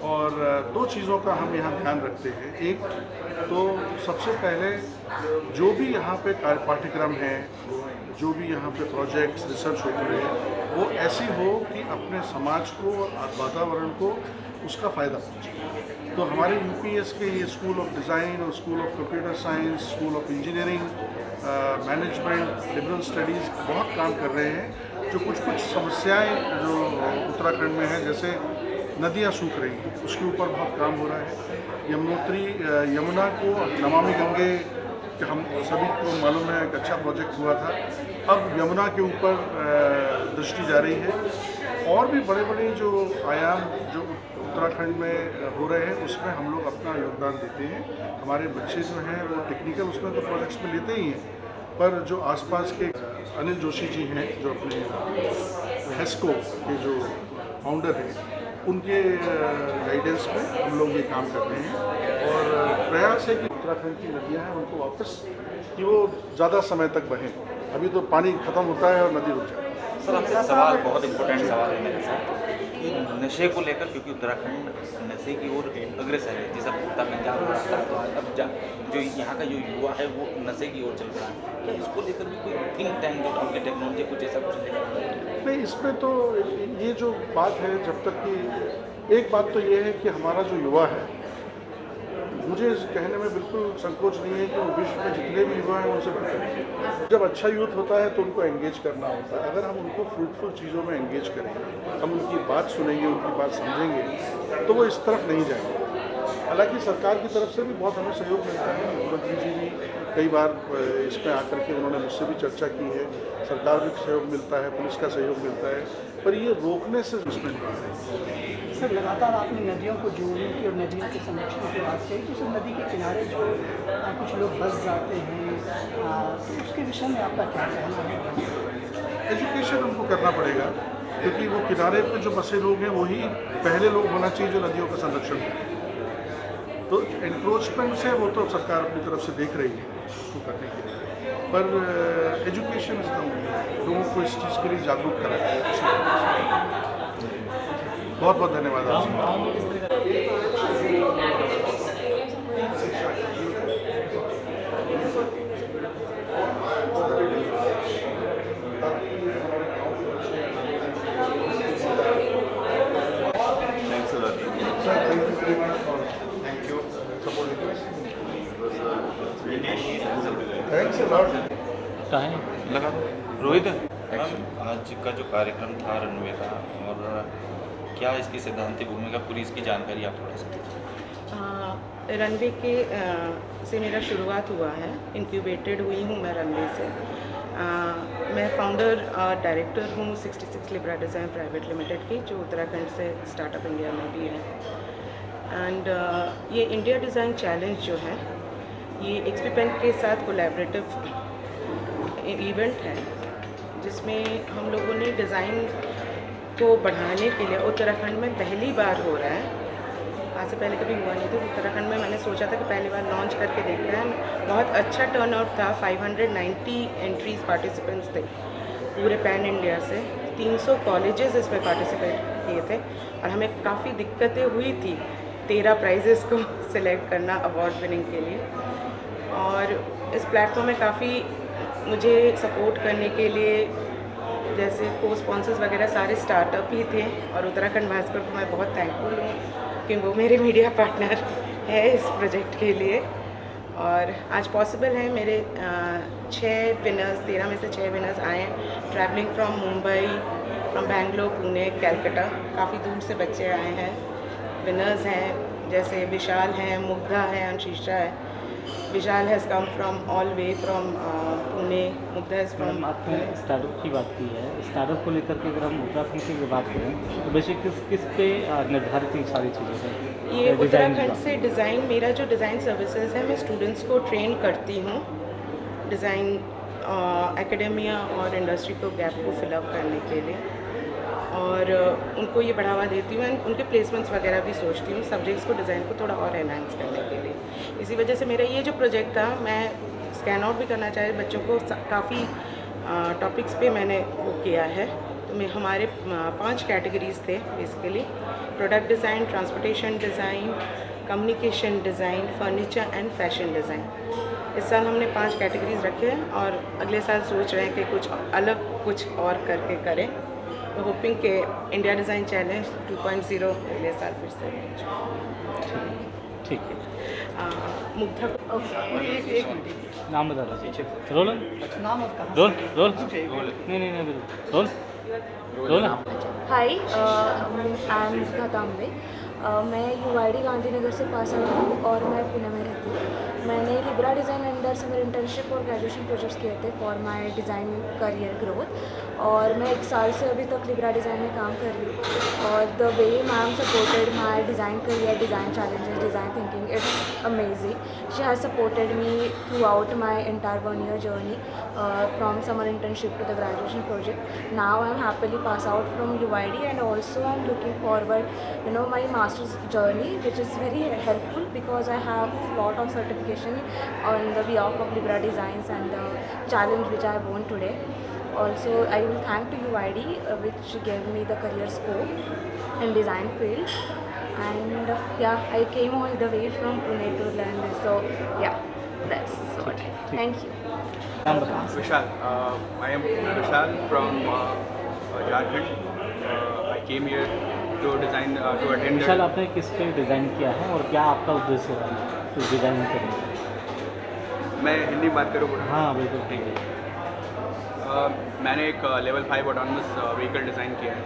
और दो चीज़ों का हम यहाँ ध्यान रखते हैं। एक तो सबसे पहले जो भी यहाँ पे पाठ्यक्रम हैं, जो भी यहाँ पे प्रोजेक्ट्स रिसर्च होती है वो ऐसी हो कि अपने समाज को और वातावरण को उसका फ़ायदा पहुँचे। तो हमारे यूपीएस के ये स्कूल ऑफ डिज़ाइन और school of computer science, school of engineering, management, liberal studies बहुत काम कर रहे हैं। जो कुछ समस्याएं जो उत्तराखंड में हैं, जैसे नदियाँ सूख रही हैं, उसके ऊपर बहुत काम हो रहा है। यमुना को नमामि गंगे कि हम सभी को मालूम है एक अच्छा प्रोजेक्ट हुआ था, अब यमुना के ऊपर दृष्टि जा रही है। और भी बड़े बड़े जो आयाम जो उत्तराखंड में हो रहे हैं उसमें हम लोग अपना योगदान देते हैं। हमारे बच्चे जो हैं वो टेक्निकल उसमें तो प्रोजेक्ट्स में लेते ही हैं, पर जो आसपास के अनिल जोशी जी हैं जो अपने हेस्को के जो फाउंडर हैं, उनके गाइडेंस में हम लोग ये काम कर रहे हैं और प्रयास है कि उत्तराखंड की नदियाँ हैं उनको वापस कि वो ज़्यादा समय तक बहें। अभी तो पानी ख़त्म होता है और नदी रुक जाती है। सर आपसे सवाल बहुत इम्पोर्टेंट सवाल है मेरे साथ कि नशे को लेकर, क्योंकि उत्तराखंड नशे की ओर अग्रसर है, जैसा पूर्ता पंजाब में आता है तो अब जो यहाँ का जो युवा है वो नशे की ओर चल रहा है, क्या इसको लेकर भी कोई थिंक टैंक जो आपके टेक्नोलॉजी कुछ ऐसा कुछ लेकर? नहीं, इसमें तो ये जो बात है, जब तक कि एक बात तो ये है कि हमारा जो युवा है, मुझे कहने में बिल्कुल संकोच नहीं है कि वो विश्व में जितने भी युवा हैं उनसे बेहतर। जब अच्छा यूथ होता है तो उनको एंगेज करना होता है। अगर हम उनको फ्रूटफुल चीज़ों में एंगेज करेंगे, हम उनकी बात सुनेंगे, उनकी बात समझेंगे, तो वो इस तरफ नहीं जाएंगे। हालांकि सरकार की तरफ से भी बहुत हमें सहयोग मिलता है। मुख्यमंत्री जी भी कई बार इस पर आकर के उन्होंने मुझसे भी चर्चा की है। सरकार भी सहयोग मिलता है, पुलिस का सहयोग मिलता है, पर ये रोकने से इसमें नहीं है। सर लगातार आपने नदियों को जोड़ने की और नदियों के संरक्षण की बात कही, तो सर नदी के किनारे जो कुछ लोग बस जाते हैं, तो उसके विषय में आपका क्या कहना है? एजुकेशन उनको करना पड़ेगा, क्योंकि वो किनारे पे जो बसे लोग हैं वही पहले लोग होना चाहिए जो नदियों का संरक्षण करें। तो एनक्रोचमेंट से वो तो सरकार अपनी तरफ से देख रही है उसको करने के लिए, पर एजुकेशन लोगों को इस चीज़ के लिए जागरूक करा जाए। बहुत बहुत धन्यवाद आपसे। Thanks a lot. लगा दो रोहित। मैम आज का जो कार्यक्रम था रनवे का, और क्या इसकी सिद्धांतिक भूमिका पूरी इसकी जानकारी आप थोड़ा सा दीजिए। रनवे के से मेरा शुरुआत हुआ है, इंक्यूबेटेड हुई हूँ मैं रनवे से। मैं फाउंडर और डायरेक्टर हूँ 66 लिब्रा डिज़ाइन प्राइवेट लिमिटेड की, जो उत्तराखंड से स्टार्टअप इंडिया में भी है। एंड ये इंडिया डिज़ाइन चैलेंज जो है, ये एक्सपीपेन के साथ कोलैबोरेटिव इवेंट है, जिसमें हम लोगों ने डिज़ाइन को बढ़ाने के लिए उत्तराखंड में पहली बार हो रहा है। आज से पहले कभी हुआ नहीं था। उत्तराखंड में मैंने सोचा था कि पहली बार लॉन्च करके देखते हैं। बहुत अच्छा टर्नआउट था, 590 एंट्रीज पार्टिसिपेंट्स थे पूरे पैन इंडिया से। 300 कॉलेजेस इसमें पार्टिसिपेट किए थे और हमें काफ़ी दिक्कतें हुई थी 13 प्राइजेस को सिलेक्ट करना अवार्ड विनिंग के लिए। और इस प्लेटफॉर्म में काफ़ी मुझे सपोर्ट करने के लिए, जैसे को स्पॉन्सर्स वगैरह सारे स्टार्टअप ही थे, और उत्तराखंड भास्कर को मैं बहुत थैंकफुल हूँ कि वो मेरे मीडिया पार्टनर है इस प्रोजेक्ट के लिए। और आज पॉसिबल है, मेरे 6 विनर्स, 13 में से 6 विनर्स आए हैं, travelling from Mumbai, from Bangalore, Pune, Calcutta, काफ़ी दूर से बच्चे आए हैं। विनर्स हैं जैसे विशाल हैं, मुग्धा है, अंशिशा है। Vishal has come from all way from Pune, Mugdha is from. आपने स्टार्टअप की बात की है, स्टार्टअप को लेकर के अगर हम उत्तराखंड की बात करें तो बेसिक किस पे निर्धारित ये सारी चीज़ें हैं? ये उत्तराखंड से डिज़ाइन, मेरा जो डिज़ाइन सर्विसेज है, मैं स्टूडेंट्स को ट्रेन करती हूँ डिज़ाइन एकेडेमिया और इंडस्ट्री को गैप को फिलअप करने के लिए, और उनको ये बढ़ावा देती हूँ एंड उनके प्लेसमेंट्स वगैरह भी सोचती हूँ सब्जेक्ट्स को, डिज़ाइन को थोड़ा और एनहांस करने के लिए। इसी वजह से मेरा ये जो प्रोजेक्ट था, मैं स्कैन आउट भी करना चाहे बच्चों को, काफ़ी टॉपिक्स पे मैंने वो किया है। तो मैं हमारे 5 कैटेगरीज थे basically: product design, transportation design, communication design, furniture and fashion design. इस साल हमने 5 कैटेगरीज रखे हैं और अगले साल सोच रहे हैं कि कुछ अलग कुछ और करके करें। तो होपिंग के इंडिया डिज़ाइन चैलेंज 2.0 अगले साल फिर से। ठीक है। मुग्धा को एक मिनट, नाम बता दीजिए। रोल नाम और कहाँ रोल से? रोल जी, नहीं roll roll. Hi, I am Mugdha Tambe. मैं UID गांधीनगर से पास आई हूँ और मैं पुणे में रहती हूँ। मैंने लिब्रा डिज़ाइन अंडर से मेरे इंटर्नशिप और ग्रेजुएशन प्रोजेक्ट्स किए थे for my design career growth, और मैं 1 साल से अभी तक लिब्रा डिज़ाइन में काम कर रही हूँ। और the way ma'am supported my design career, design challenges, design thinking, it's amazing. She has supported me through out my entire 1-year journey from summer internship to the graduation project. Now I am happily pass out from UID, and also I am looking forward, my master's journey, which is very helpful because I have a lot of certification on the behalf of Libra Designs and the challenge which I won today. Also, I will thank to UID, which gave me the career scope in design field. And I came all the way from Pune to learn this. So that's what. Thank you. Vishal, I am Vishal from Jharkhand. I came here to design to attend. विशाल, आपने किस पे design किया है और क्या आपका उद्देश्य है इस डिज़ाइन करने का? मैं हिंदी बात करूँ? हाँ बिल्कुल ठीक है। मैंने एक लेवल 5 ऑटोनमस व्हीकल डिज़ाइन किया है,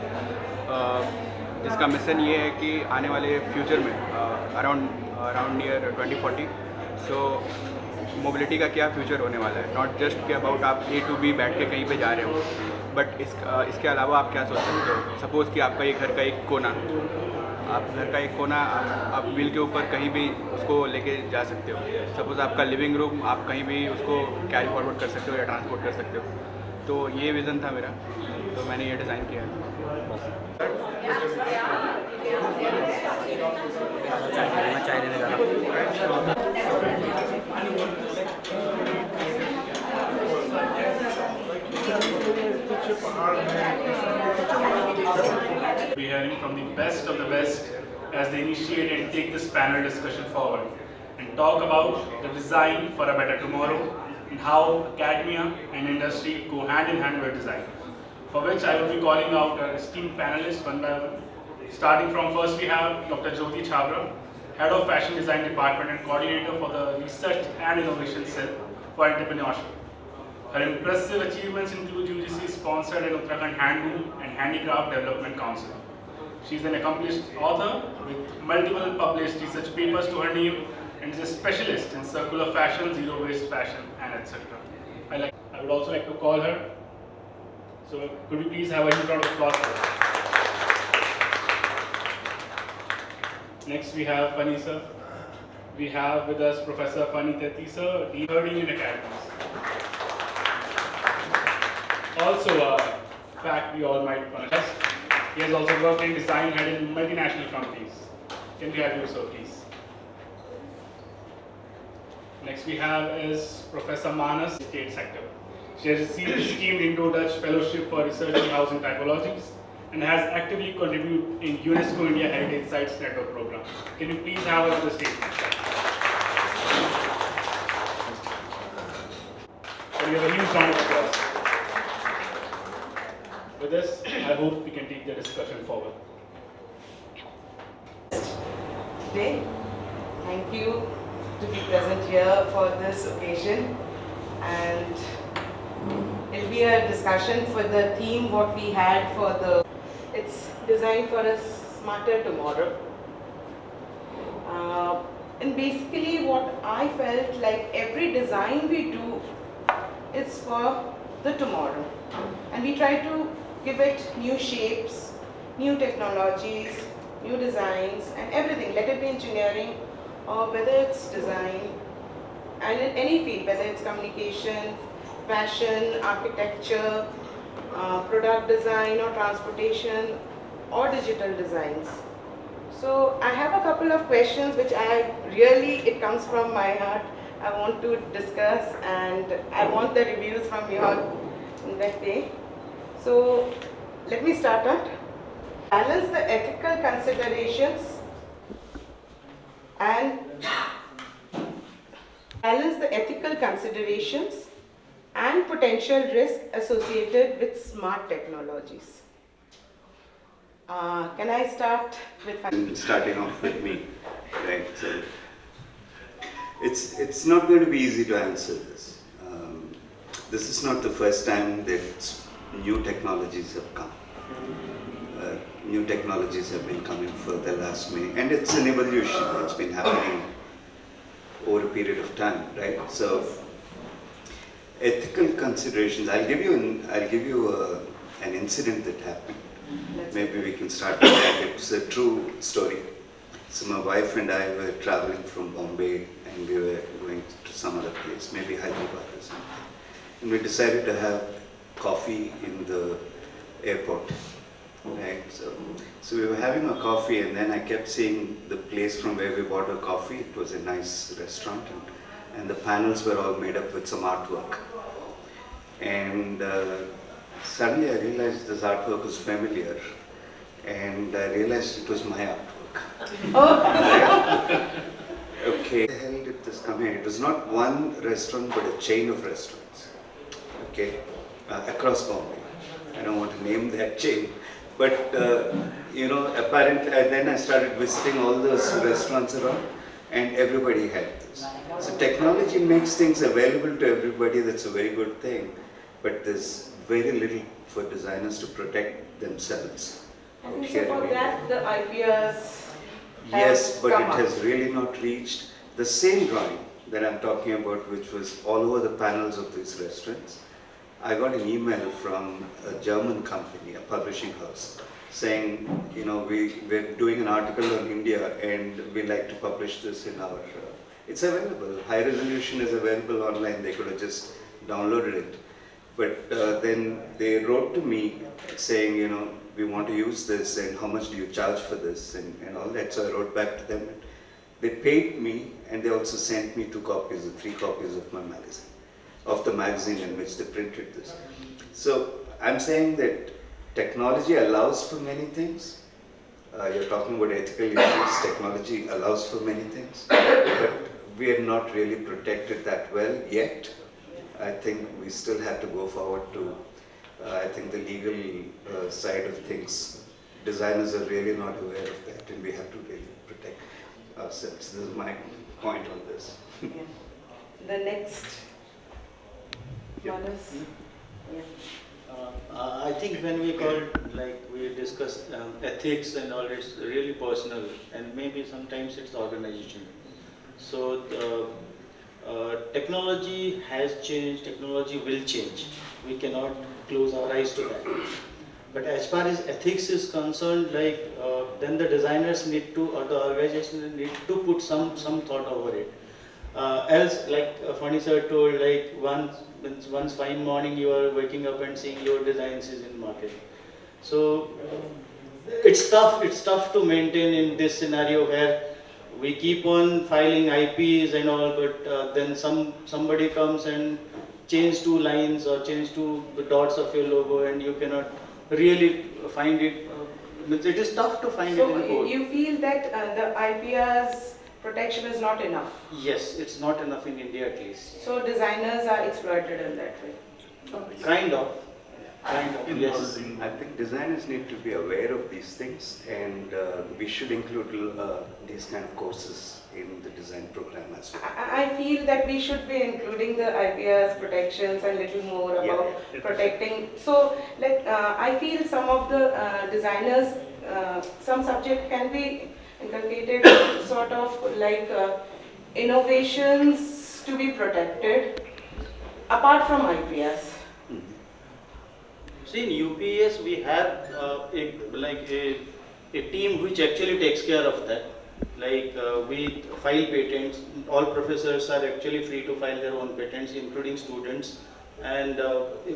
जिसका मिशन ये है कि आने वाले फ्यूचर में अराउंड ईयर 2040 सो मोबिलिटी का क्या फ्यूचर होने वाला है। नॉट जस्ट कि अबाउट आप A to B बैठ के कहीं पे जा रहे हो, बट इसके अलावा आप क्या सोच सकते हो। सपोज़ कि आपका ये घर का एक कोना, आप घर का एक कोना आप व्हील के ऊपर कहीं भी उसको लेके जा सकते हो। सपोज़ आपका लिविंग रूम, आप कहीं भी उसको कैरी फॉरवर्ड कर सकते हो या ट्रांसपोर्ट कर सकते हो। तो ये विज़न था मेरा, तो मैंने ये डिज़ाइन किया है। मैं चाय लेने जा रहा हूँ। Be hearing from the best of the best as they initiate and take this panel discussion forward and talk about the design for a better tomorrow and how academia and industry go hand in hand with design. For which I will be calling out our esteemed panelists one by one. Starting from first we have Dr. Jyoti Chabra, Head of Fashion Design Department and Coordinator for the Research and Innovation Cell for entrepreneurship. Her impressive achievements include UGC-sponsored and Uttarakhand Handloom and Handicraft Development Council. She is an accomplished author with multiple published research papers to her name and is a specialist in circular fashion, zero-waste fashion, and etc. I would also like to call her. So could we please have a huge round of applause for her? Next we have Fani sir. We have with us Professor Fani Tetisa, Dean of Indian Academies. Also a fact we all might want to test. He has also worked in design head in multinational companies. Can we have you so please? Next we have is Professor Manas, State Sector. She has received esteemed Indo-Dutch Fellowship for Research in Housing Typologies and has actively contributed in UNESCO India Heritage Sites Network program. Can you please have her on the stage? So we have a huge round of applause. With this, I hope we can take the discussion forward. Today, thank you to be present here for this occasion, and it'll be a discussion for the theme what we had for the, it's designed for a smarter tomorrow. And basically what I felt like every design we do is for the tomorrow, and we try to give it new shapes, new technologies, new designs and everything, let it be engineering or whether it's design, and in any field, whether it's communication, fashion, architecture, product design or transportation or digital designs. So I have a couple of questions which it comes from my heart. I want to discuss and I want the reviews from you all in that way. So let me start out. Balance the ethical considerations and potential risk associated with smart technologies. Can I start with starting off with me, right? So it's not going to be easy to answer this. This is not the first time that new technologies have come. New technologies have been coming for the last many, and it's an evolution. It's been happening over a period of time, right? So ethical considerations. I'll give you an incident that happened. Maybe we can start with that. It's a true story. So my wife and I were traveling from Bombay and we were going to some other place, maybe Hyderabad or something. And we decided to have coffee in the airport, right? So we were having a coffee and then I kept seeing the place from where we bought our coffee. It was a nice restaurant and the panels were all made up with some artwork. And suddenly I realized this artwork was familiar and I realized it was my artwork. Oh. Okay. Where the hell did this come in? It was not one restaurant but a chain of restaurants, okay, across Bombay. I don't want to name that chain, but apparently then I started visiting all those restaurants around and everybody had this. So technology makes things available to everybody, that's a very good thing, but there's very little for designers to protect themselves. I think so for that the IPRs yes, but it has really not reached the same drawing that I'm talking about, which was all over the panels of these restaurants. I got an email from a German company, a publishing house, saying, we're doing an article on India and we'd like to publish this in our, it's available, high resolution is available online, they could have just downloaded it. But then they wrote to me saying, we want to use this and how much do you charge for this and all that. So I wrote back to them. They paid me and they also sent me 3 copies of my magazine, of the magazine in which they printed this. So I'm saying that technology allows for many things. You're talking about ethical issues, technology allows for many things, but we are not really protected that well yet. I think we still have to go forward to, I think the legal side of things. Designers are really not aware of that and we have to really protect ourselves. This is my point on this. Yeah. The next Manas? Yeah. I think when we call, like we discussed ethics and all, it's really personal, and maybe sometimes it's organizational. So technology has changed, technology will change. We cannot close our eyes to that. But as far as ethics is concerned, like then the designers need to, or the organization need to put some thought over it. Else, like Fani sir told, like once fine morning you are waking up and seeing your designs is in market. So it's tough to maintain in this scenario where we keep on filing IPs and all, but then somebody comes and change two lines or change two dots of your logo, and you cannot really find it. It is tough to find it in So code. you feel that the IPR's protection is not enough? Yes, it's not enough in India at least. So designers are exploited in that way? Kind of, yes. I think designers need to be aware of these things, and we should include these kind of courses in the design program as well. I feel that we should be including the IPR's protections and little more about protecting. So, like, I feel some of the designers, some subject can be inculcated sort of like innovations to be protected apart from IPRs. See, in UPS we have a team which actually takes care of that. Like we file patents. All professors are actually free to file their own patents, including students. And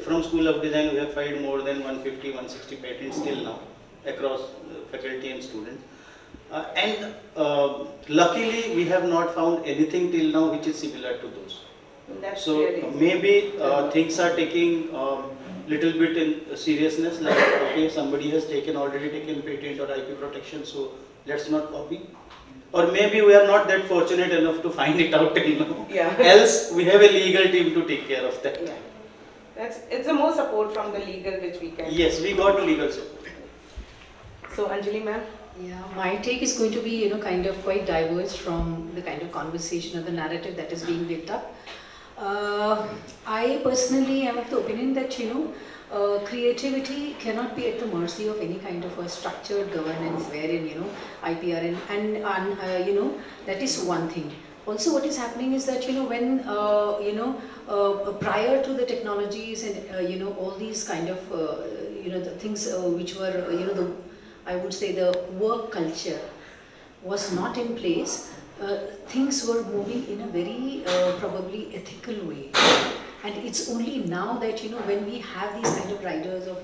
from School of Design we have filed more than 150, 160 patents till now across faculty and students. Luckily we have not found anything till now which is similar to those. That's so really maybe things are taking little bit in seriousness, like okay, somebody has already taken patent or IP protection, so let's not copy. Or maybe we are not that fortunate enough to find it out till now. Yeah. Else we have a legal team to take care of that. Yeah. It's a more support from the legal which we can. Yes, we got legal support. So Anjali ma'am? Yeah, my take is going to be, kind of quite diverse from the kind of conversation or the narrative that is being built up. I personally am of the opinion that, creativity cannot be at the mercy of any kind of a structured governance wherein, IPR and that is one thing. Also what is happening is that, when, prior to the technologies and, all these kind of, the things which were, I would say the work culture was not in place, things were moving in a very probably ethical way. And it's only now that, when we have these kind of riders of,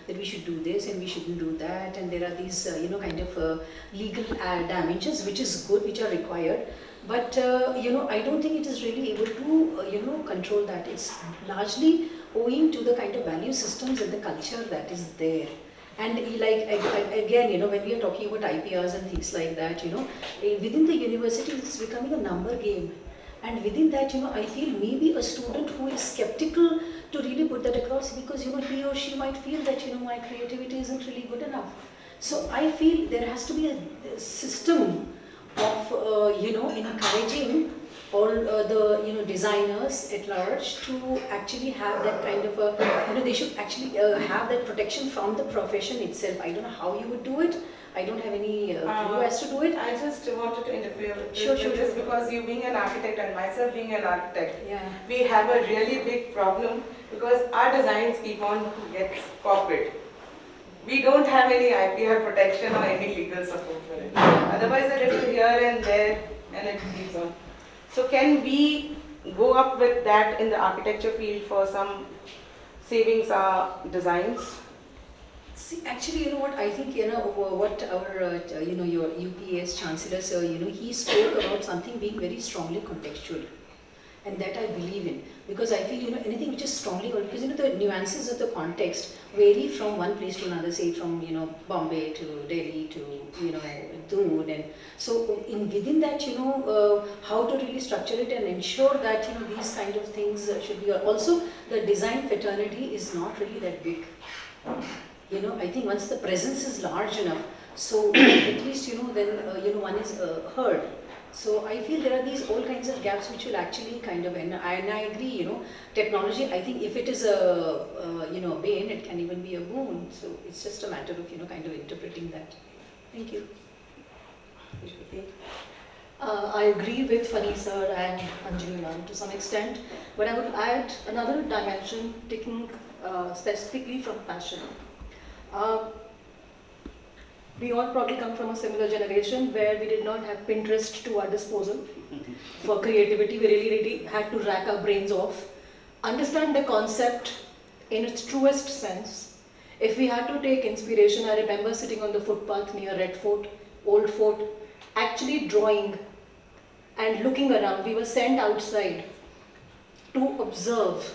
that we should do this and we shouldn't do that, and there are these, kind of legal damages which is good, which are required. But, I don't think it is really able to, control that. It's largely owing to the kind of value systems and the culture that is there. And like again, when we are talking about IPRs and things like that, within the university it's becoming a number game. And within that, I feel maybe a student who is skeptical to really put that across because, he or she might feel that, my creativity isn't really good enough. So I feel there has to be a system of, encouraging all the, designers at large to actually have that kind of a, they should actually have that protection from the profession itself. I don't know how you would do it. I don't have any clue as to do it. I just wanted to interfere with Sure. this because you being an architect and myself being an architect, we have a really big problem because our designs keep on gets copied. We don't have any IPR protection or any legal support for it. Otherwise a little here and there and it keeps on. So can we go up with that in the architecture field for some savings designs? See, actually, what I think, what our, your UPS Chancellor, sir, he spoke about something being very strongly contextual. And that I believe in. Because I feel, anything which is strongly, because, the nuances of the context vary from one place to another, say from, Bombay to Delhi to, Doon. And so within that, how to really structure it and ensure that, these kind of things should be, also the design fraternity is not really that big. I think once the presence is large enough, so at least, then, one is heard. So I feel there are these all kinds of gaps which will actually kind of, and I agree, technology, I think if it is a bane, it can even be a boon. So it's just a matter of, kind of interpreting that. Thank you. I agree with Fani sir and Anjali ma'am to some extent, but I would add another dimension taking specifically from fashion. We all probably come from a similar generation where we did not have Pinterest to our disposal for creativity. We really had to rack our brains off, understand the concept in its truest sense. If we had to take inspiration, I remember sitting on the footpath near Red Fort, Old Fort, actually drawing and looking around. We were sent outside to observe.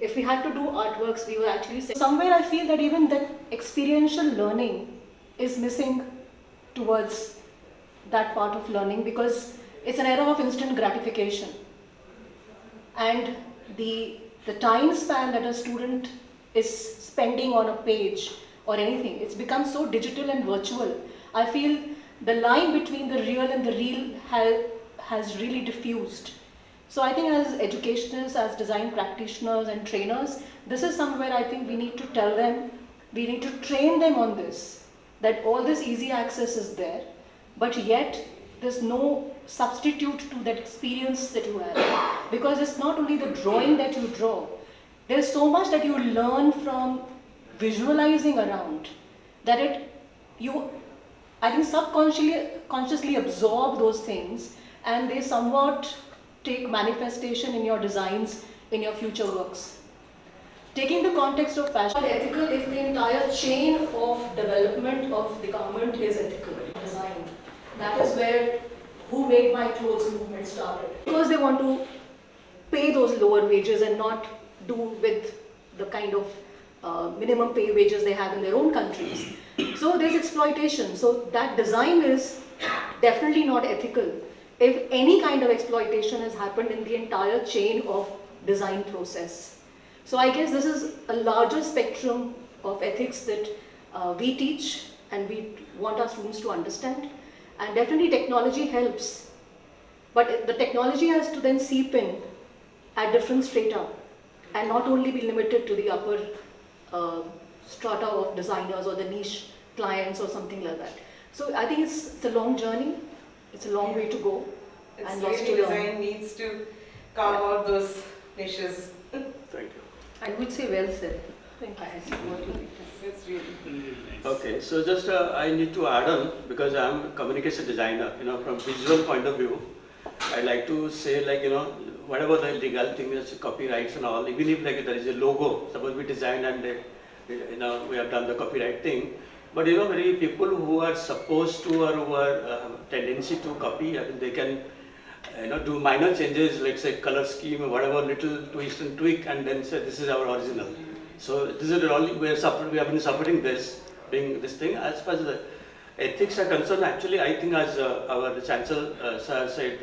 If we had to do artworks, we were actually sent. Somewhere I feel that even that experiential learning is missing towards that part of learning, because it's an era of instant gratification. And the time span that a student is spending on a page or anything, it's become so digital and virtual. I feel the line between the real and the real has really diffused. So I think as educationists, as design practitioners and trainers, this is somewhere I think we need to tell them, we need to train them on this, that all this easy access is there, but yet there's no substitute to that experience that you have. Because it's not only the drawing that you draw, there's so much that you learn from visualizing around, that I think subconsciously absorb those things, and they somewhat take manifestation in your designs, in your future works. Taking the context of fashion, ethical if the entire chain of development of the garment is ethical design. That is where who made my clothes movement started. Because they want to pay those lower wages and not do with the kind of minimum pay wages they have in their own countries. So there's exploitation. So that design is definitely not ethical if any kind of exploitation has happened in the entire chain of design process. So I guess this is a larger spectrum of ethics that we teach and we want our students to understand. And definitely technology helps. But the technology has to then seep in at different strata and not only be limited to the upper strata of designers or the niche clients or something like that. So I think it's a long journey. It's a long way to go. And lots to learn. Design needs to carve out those niches. Thank you. I would say well said. Thank you. It's really nice. Okay, so just I need to add on, because I'm a communication designer, from visual point of view, I like to say, whatever the legal thing is, copyrights and all, even if there is a logo, suppose we designed and we have done the copyright thing, but very people who are supposed to or who are tendency to copy, I mean, they can do minor changes, like say color scheme or whatever, little twist and tweak, and then say this is our original. So this is all we have been suffering this thing. As far as the ethics are concerned, actually I think as our Chancellor sir said,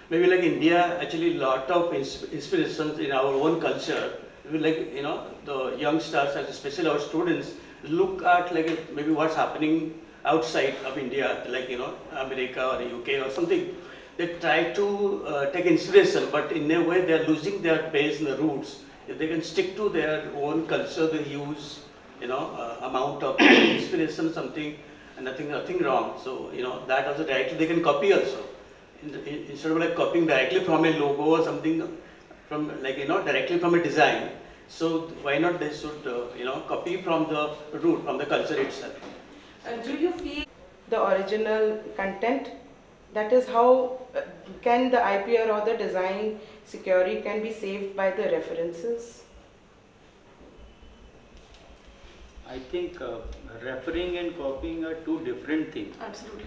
maybe like India, actually lot of inspirations in our own culture. The youngsters, especially our students, look at maybe what's happening outside of India, America or UK or something. They try to take inspiration, but in a way they are losing their base and the roots. If they can stick to their own culture, they use amount of inspiration, something, and nothing wrong. So that also directly they can copy also. Instead of copying directly from a logo or something, from directly from a design. So why not they should copy from the root, from the culture itself. Do you feel the original content? That is how can the IPR or the design security can be saved by the references? I think referring and copying are two different things. Absolutely.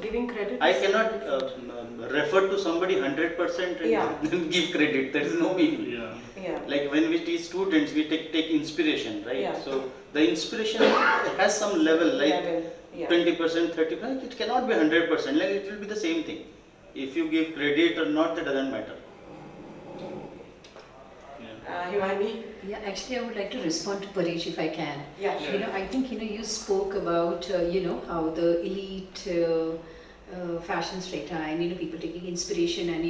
Giving credit. I cannot refer to somebody 100% and then give credit. There is no meaning. Like when we teach students, we take inspiration, right? Yeah. So the inspiration has some level, like 20%, 30%. It cannot be 100%. Like it will be the same thing. If you give credit or not, that doesn't matter. Yeah, actually I would like to respond to Paresh if I can. Yeah, sure. I think you spoke about how the elite fashion strata, and people taking inspiration, and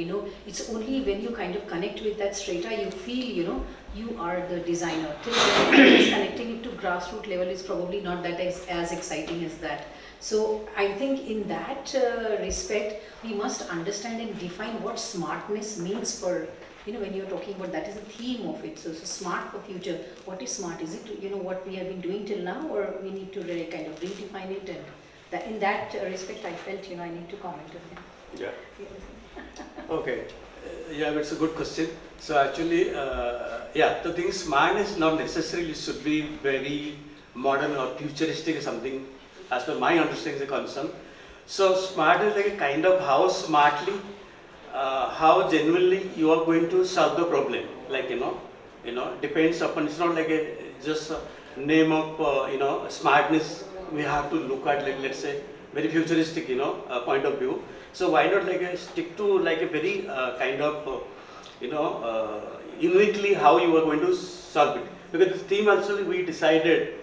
it's only when you kind of connect with that strata you feel you are the designer. Till then, just connecting it to grassroots level is probably not that as exciting as that. So I think in that respect we must understand and define what smartness means for when you're talking about that is the theme of it. So smart for future. What is smart? Is it what we have been doing till now, or we need to really kind of redefine it? And in that respect, I felt I need to comment on it. Yeah. Okay. Yeah, that's a good question. So actually, yeah, the thing smart is not necessarily should be very modern or futuristic or something, as per my understanding is a concern. So smart is like a kind of how smartly, how genuinely you are going to solve the problem. Like depends upon. It's not like a just a name of smartness. We have to look at, like, let's say, very futuristic point of view. So why not like stick to like a very kind of uniquely how you are going to solve it, because this theme also we decided.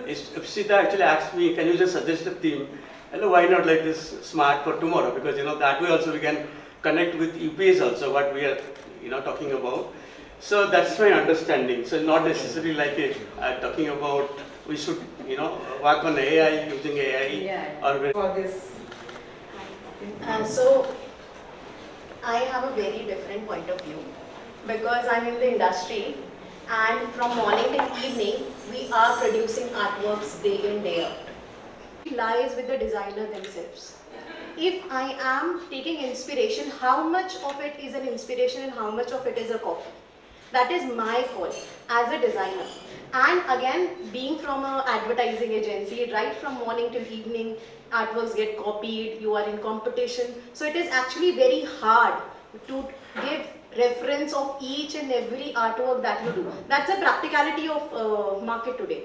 If Sita actually asked me, can you just suggest a theme, why not like this smart for tomorrow, because that way also we can connect with UPS also what we are talking about. So that's my understanding. So not necessarily like talking about we should work on AI, using AI or For this. So I have a very different point of view, because I'm in the industry, and from morning till evening we are producing artworks day in day out. It lies with the designer themselves. If I am taking inspiration, how much of it is an inspiration and how much of it is a copy? That is my call as a designer. And again, being from an advertising agency, right from morning till evening, artworks get copied, you are in competition. So it is actually very hard to give reference of each and every artwork that you do. That's a practicality of market today.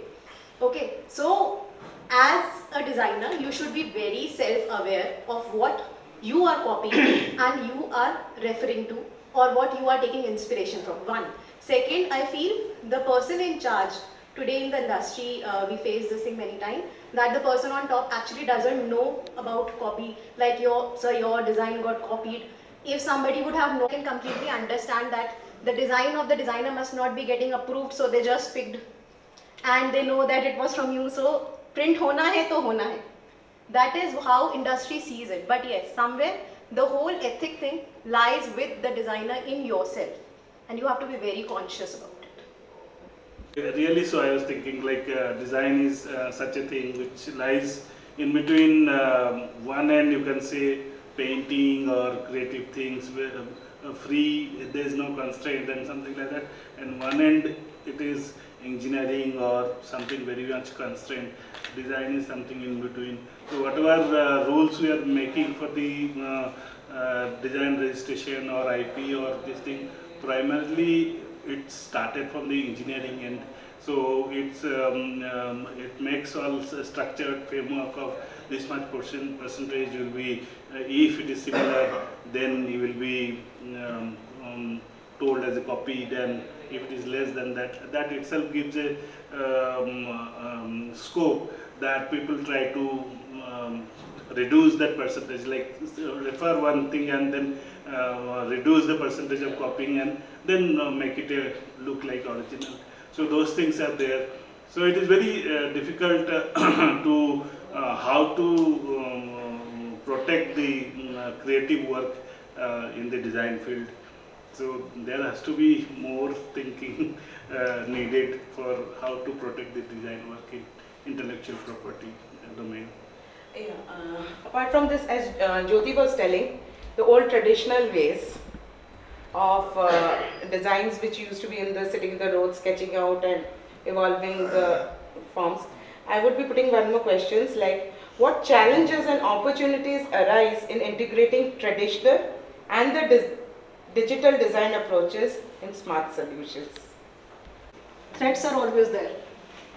Okay, so as a designer, you should be very self-aware of what you are copying and you are referring to, or what you are taking inspiration from. One. Second, I feel the person in charge, today in the industry, we face this thing many times, that the person on top actually doesn't know about copy, like your design got copied. If somebody would have known and completely understand that the design of the designer must not be getting approved, so they just picked and they know that it was from you, so print hona hai to hona hai. That is how industry sees it. But yes, somewhere the whole ethic thing lies with the designer in yourself, and you have to be very conscious about it. Really, so I was thinking like design is such a thing which lies in between one end you can say painting or creative things where free, there is no constraint and something like that, and one end it is engineering or something very much constrained. Design is something in between. So whatever rules we are making for the design registration or IP or this thing, primarily it started from the engineering end. So it makes all structured framework of this much percentage will be, if it is similar, then you will be told as a copy, then if it is less than that, that itself gives a scope that people try to reduce that percentage, like refer one thing and then reduce the percentage of copying and then make it look like original. So those things are there. So it is very difficult to how to protect the creative work in the design field. So there has to be more thinking needed for how to protect the design work in intellectual property domain. Yeah, apart from this, as Jyoti was telling, the old traditional ways of designs which used to be in the sitting in the road, sketching out and evolving the forms, I would be putting one more questions like, what challenges and opportunities arise in integrating traditional and the digital design approaches in smart solutions? Threats are always there,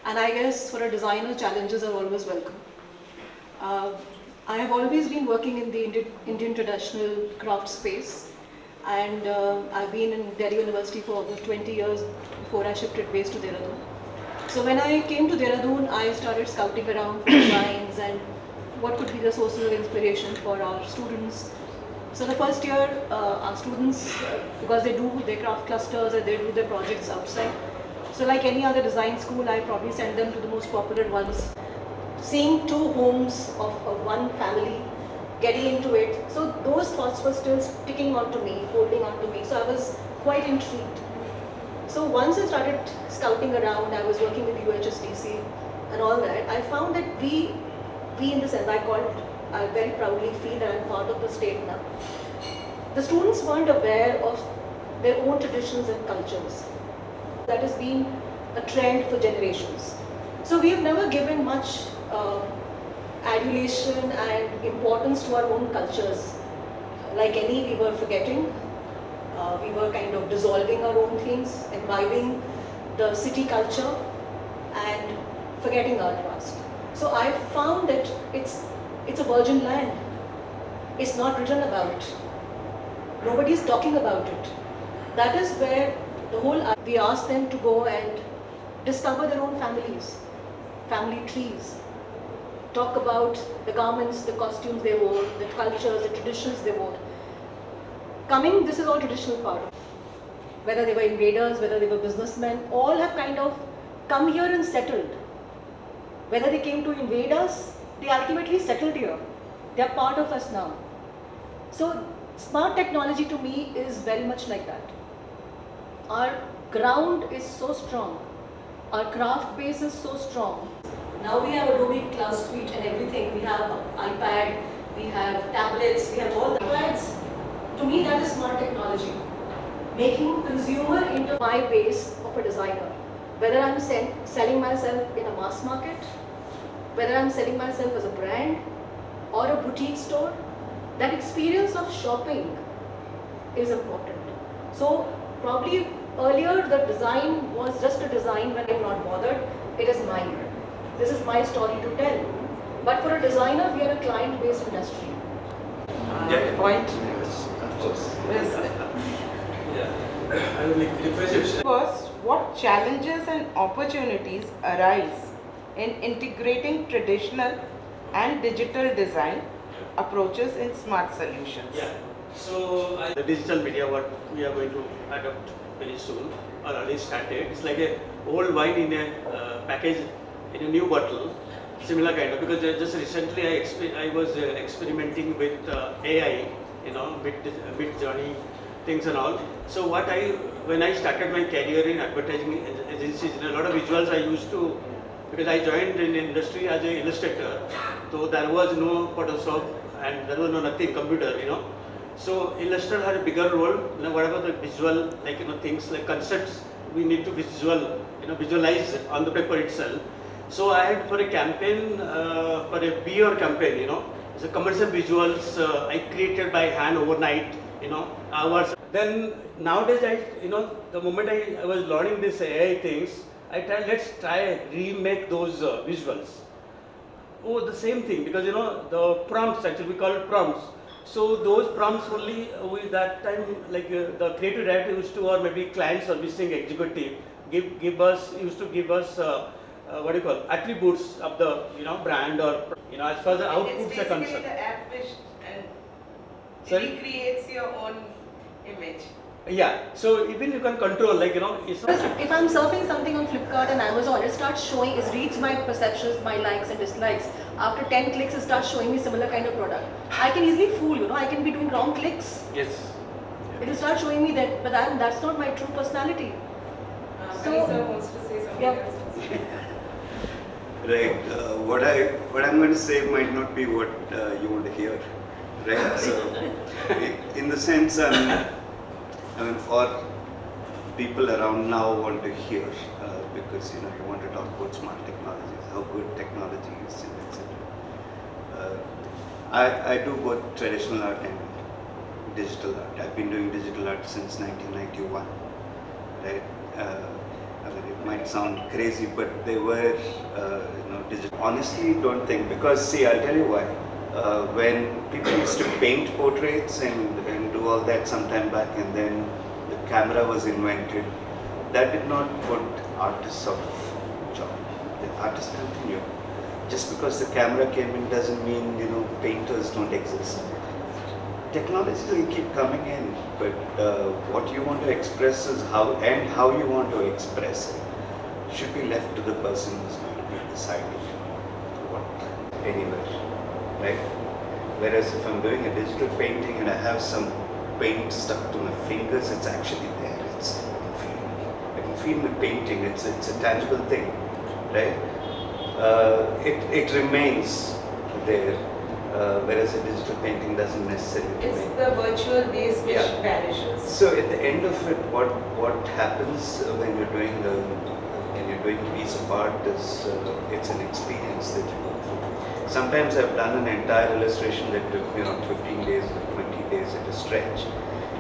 and I guess for a designer, challenges are always welcome. I have always been working in the Indian traditional craft space, and I've been in Delhi University for almost 20 years before I shifted base to Dehradun. So when I came to Dehradun, I started scouting around for designs, and what could be the sources of inspiration for our students. So the first year, our students, because they do their craft clusters and they do their projects outside. So like any other design school, I probably send them to the most popular ones. Seeing 2 homes of one family, getting into it. So those thoughts were still sticking onto me, holding onto me. So I was quite intrigued. So once I started scouting around, I was working with UHSTC and all that, I found that we in the sense, I very proudly feel that I'm part of the state now. The students weren't aware of their own traditions and cultures. That has been a trend for generations. So we have never given much adulation and importance to our own cultures. Like any, we were forgetting. We were kind of dissolving our own things, imbibing the city culture and forgetting our past. So I found that it's a virgin land. It's not written about. Nobody's talking about it. That is where the whole, we asked them to go and discover their own families, family trees, talk about the garments, the costumes they wore, the cultures, the traditions they wore. This is all traditional part. Whether they were invaders, whether they were businessmen, all have kind of come here and settled. Whether they came to invade us, they ultimately settled here. They are part of us now. So smart technology to me is very much like that. Our ground is so strong. Our craft base is so strong. Now we have Adobe Cloud Suite and everything. We have iPad, we have tablets, we have all the iPads. To me, that is smart technology. Making consumer into my base of a designer. Whether I'm selling myself in a mass market, whether I'm selling myself as a brand or a boutique store, that experience of shopping is important. So probably earlier the design was just a design when I'm not bothered. It is mine. This is my story to tell. But for a designer, we are a client-based industry. Point. Yes, of course. First, what challenges and opportunities arise in integrating traditional and digital design approaches in smart solutions? Yeah. So the digital media, what we are going to adopt very soon, or already started. It's like a old wine in a package in a new bottle, similar kind of. Because just recently I was experimenting with AI, mid journey things and all. So when I started my career in advertising agencies, a lot of visuals I used to, because I joined in industry as an illustrator, so there was no Photoshop and there was no nothing computer, So Illustrator had a bigger role, whatever the visual, things like concepts, we need to visualize on the paper itself. So I had for a campaign, for a beer campaign, it's a commercial visuals I created by hand overnight, hours. Then nowadays the moment I was learning this AI things, let's try remake those visuals. Oh, the same thing, because the prompts, actually we call it prompts. So those prompts only, that time, the creative director used to, or maybe client servicing executive, used to give us attributes of the brand, or as far as the outputs are concerned. It's basically the app which recreates your own image. Yeah, so even you can control, it's not. If I'm surfing something on Flipkart and Amazon, it starts showing, it reads my perceptions, my likes and dislikes. After 10 clicks, it starts showing me similar kind of product. I can easily fool, I can be doing wrong clicks. Yes. It will start showing me that, but that's not my true personality. Lisa wants to say something else. Right. What I'm going to say might not be what you want to hear. Right. So, in the sense, or people around now want to hear, because you want to talk about smart technologies, how good technology is, etc. I do both traditional art and digital art. I've been doing digital art since 1991. Right. It might sound crazy, but they were, digital. Honestly, don't think, because see, I'll tell you why. When people used to paint portraits and do all that some time back, and then the camera was invented, that did not put artists out of job. The artists continue. Just because the camera came in doesn't mean, painters don't exist. Technology will keep coming in, but what you want to express is how you want to express it should be left to the person who's going to be deciding what anywhere, right? Whereas if I'm doing a digital painting and I have some paint stuck to my fingers, it's actually there. I can feel my painting. It's a tangible thing, right? It remains there, whereas a digital painting doesn't necessarily It's remain. the virtual base which Yeah. vanishes. So at the end of it, what happens when you're doing a piece of art is it's an experience that you go through. Sometimes I've done an entire illustration that took 15 days or 20 days at a stretch,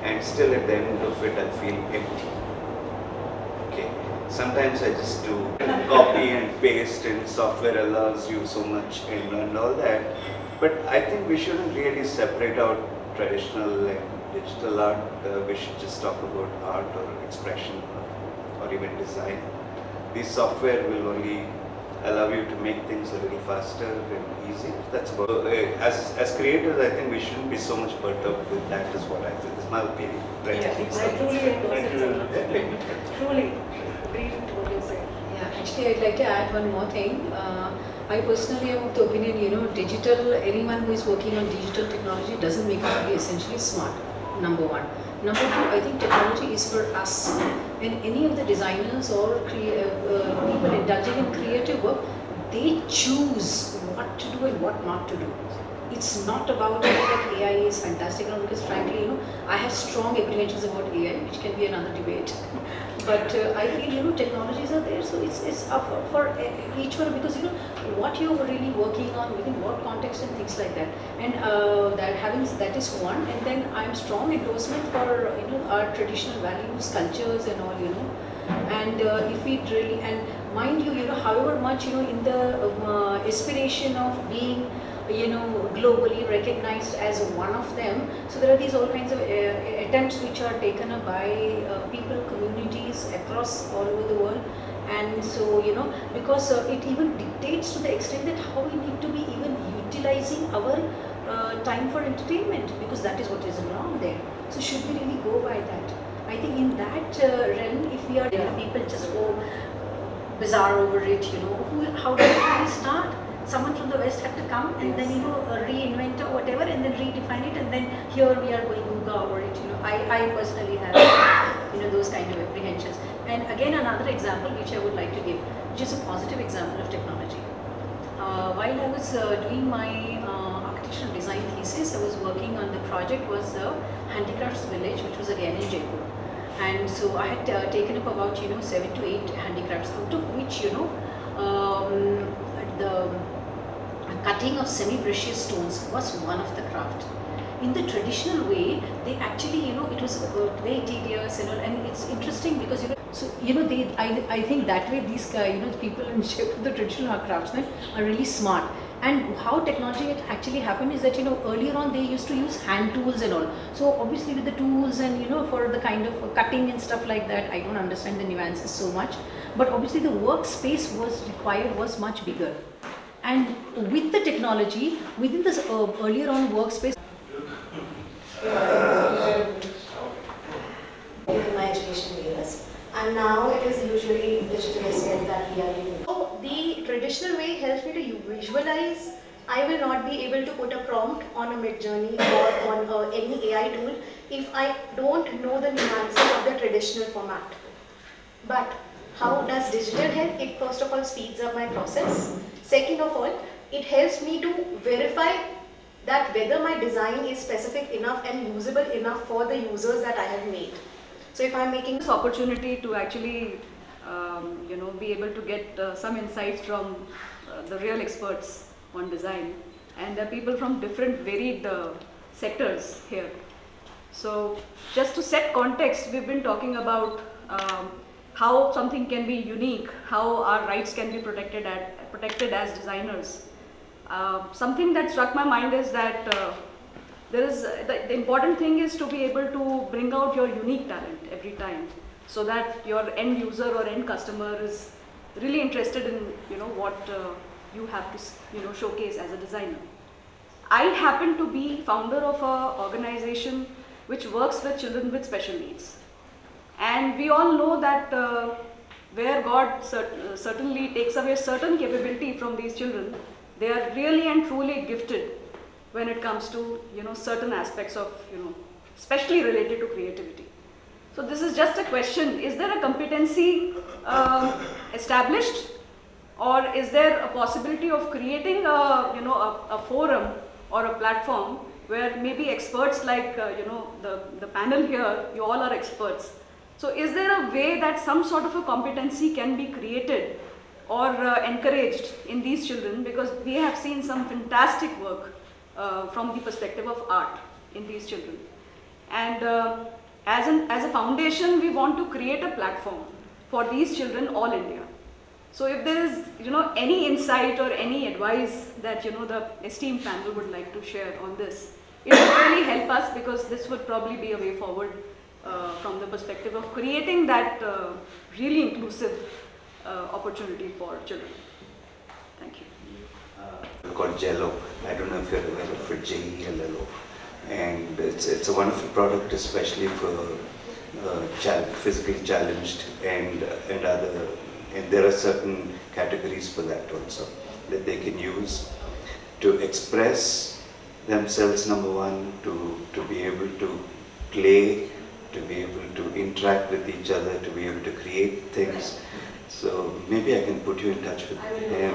and still at the end of it I feel empty. Okay. Sometimes I just do copy and paste, and software allows you so much and all that. But I think we shouldn't really separate out traditional and digital art. We should just talk about art or expression or even design. This software will only allow you to make things a little faster and easier. That's about as creators, I think we shouldn't be so much burnt out with that, is what I feel. It's my opinion. Right? I truly endorse it. Truly agree with what you said. Yeah, actually, I'd like to add one more thing. I personally am of the opinion, anyone who is working on digital technology doesn't make it to be essentially smart, number one. Number two, I think technology is for us. And any of the designers or people indulging in creative work, they choose what to do and what not to do. It's not about that AI is fantastic, because frankly, I have strong apprehensions about AI, which can be another debate. But I feel, technologies are there, so it's up for each one, because what you're really working on, within what context and things like that. And that is one. And then I'm strong endorsement for our traditional values, cultures, and all. And if we really, and mind you, however much in the aspiration of being globally recognized as one of them. So there are these all kinds of attempts which are taken up by people, communities across all over the world. And so, because it even dictates to the extent that how we need to be even utilizing our time for entertainment, because that is what is wrong there. So should we really go by that? I think in that realm, if we are people just go bizarre over it, how do we really start? Someone from the West had to come and then reinvent or whatever, and then redefine it, and then here we are going Googa over it. I personally have those kind of apprehensions. And again, another example which I would like to give, which is a positive example of technology. While I was doing my architectural design thesis, I was working on the project was the handicrafts village, which was again in Jaipur. And so I had taken up about 7 to 8 handicrafts, out of which the cutting of semi-precious stones was one of the craft. In the traditional way, they actually, it was very tedious and all, and it's interesting because so I think that way these people in Jaipur, the traditional craftsmen, are really smart. And how technology had actually happened is that earlier on they used to use hand tools and all. So obviously with the tools and for the kind of cutting and stuff like that, I don't understand the nuances so much. But obviously the workspace was required was much bigger. And with the technology, within this earlier on workspace, in my education years, and now it is usually digital escape that we are using. So the traditional way helps me to visualize. I will not be able to put a prompt on a Midjourney or on any AI tool if I don't know the nuances of the traditional format. But how does digital help? It first of all speeds up my process. Second of all, it helps me to verify that whether my design is specific enough and usable enough for the users that I have made. So if I'm making this opportunity to actually, be able to get some insights from the real experts on design, and there are people from different varied sectors here. So just to set context, we've been talking about how something can be unique, how our rights can be protected as designers. Something that struck my mind is that the important thing is to be able to bring out your unique talent every time, so that your end user or end customer is really interested in what you have to showcase as a designer. I happen to be founder of an organization which works with children with special needs. And we all know that where God certainly takes away certain capability from these children, they are really and truly gifted when it comes to certain aspects of especially related to creativity. So this is just a question: is there a competency established, or is there a possibility of creating a forum or a platform where maybe experts like the panel here, you all are experts. So is there a way that some sort of a competency can be created or encouraged in these children, because we have seen some fantastic work from the perspective of art in these children. And as a foundation, we want to create a platform for these children all India. So if there is any insight or any advice that the esteemed panel would like to share on this, it would really help us, because this would probably be a way forward from the perspective of creating that really inclusive opportunity for children. Thank you. Called Jello. I don't know if you're aware of it, JELLO. And it's a wonderful product, especially for physically challenged and other. And there are certain categories for that also that they can use to express themselves, number one, to be able to play, to be able to interact with each other, to be able to create things. So maybe I can put you in touch with him.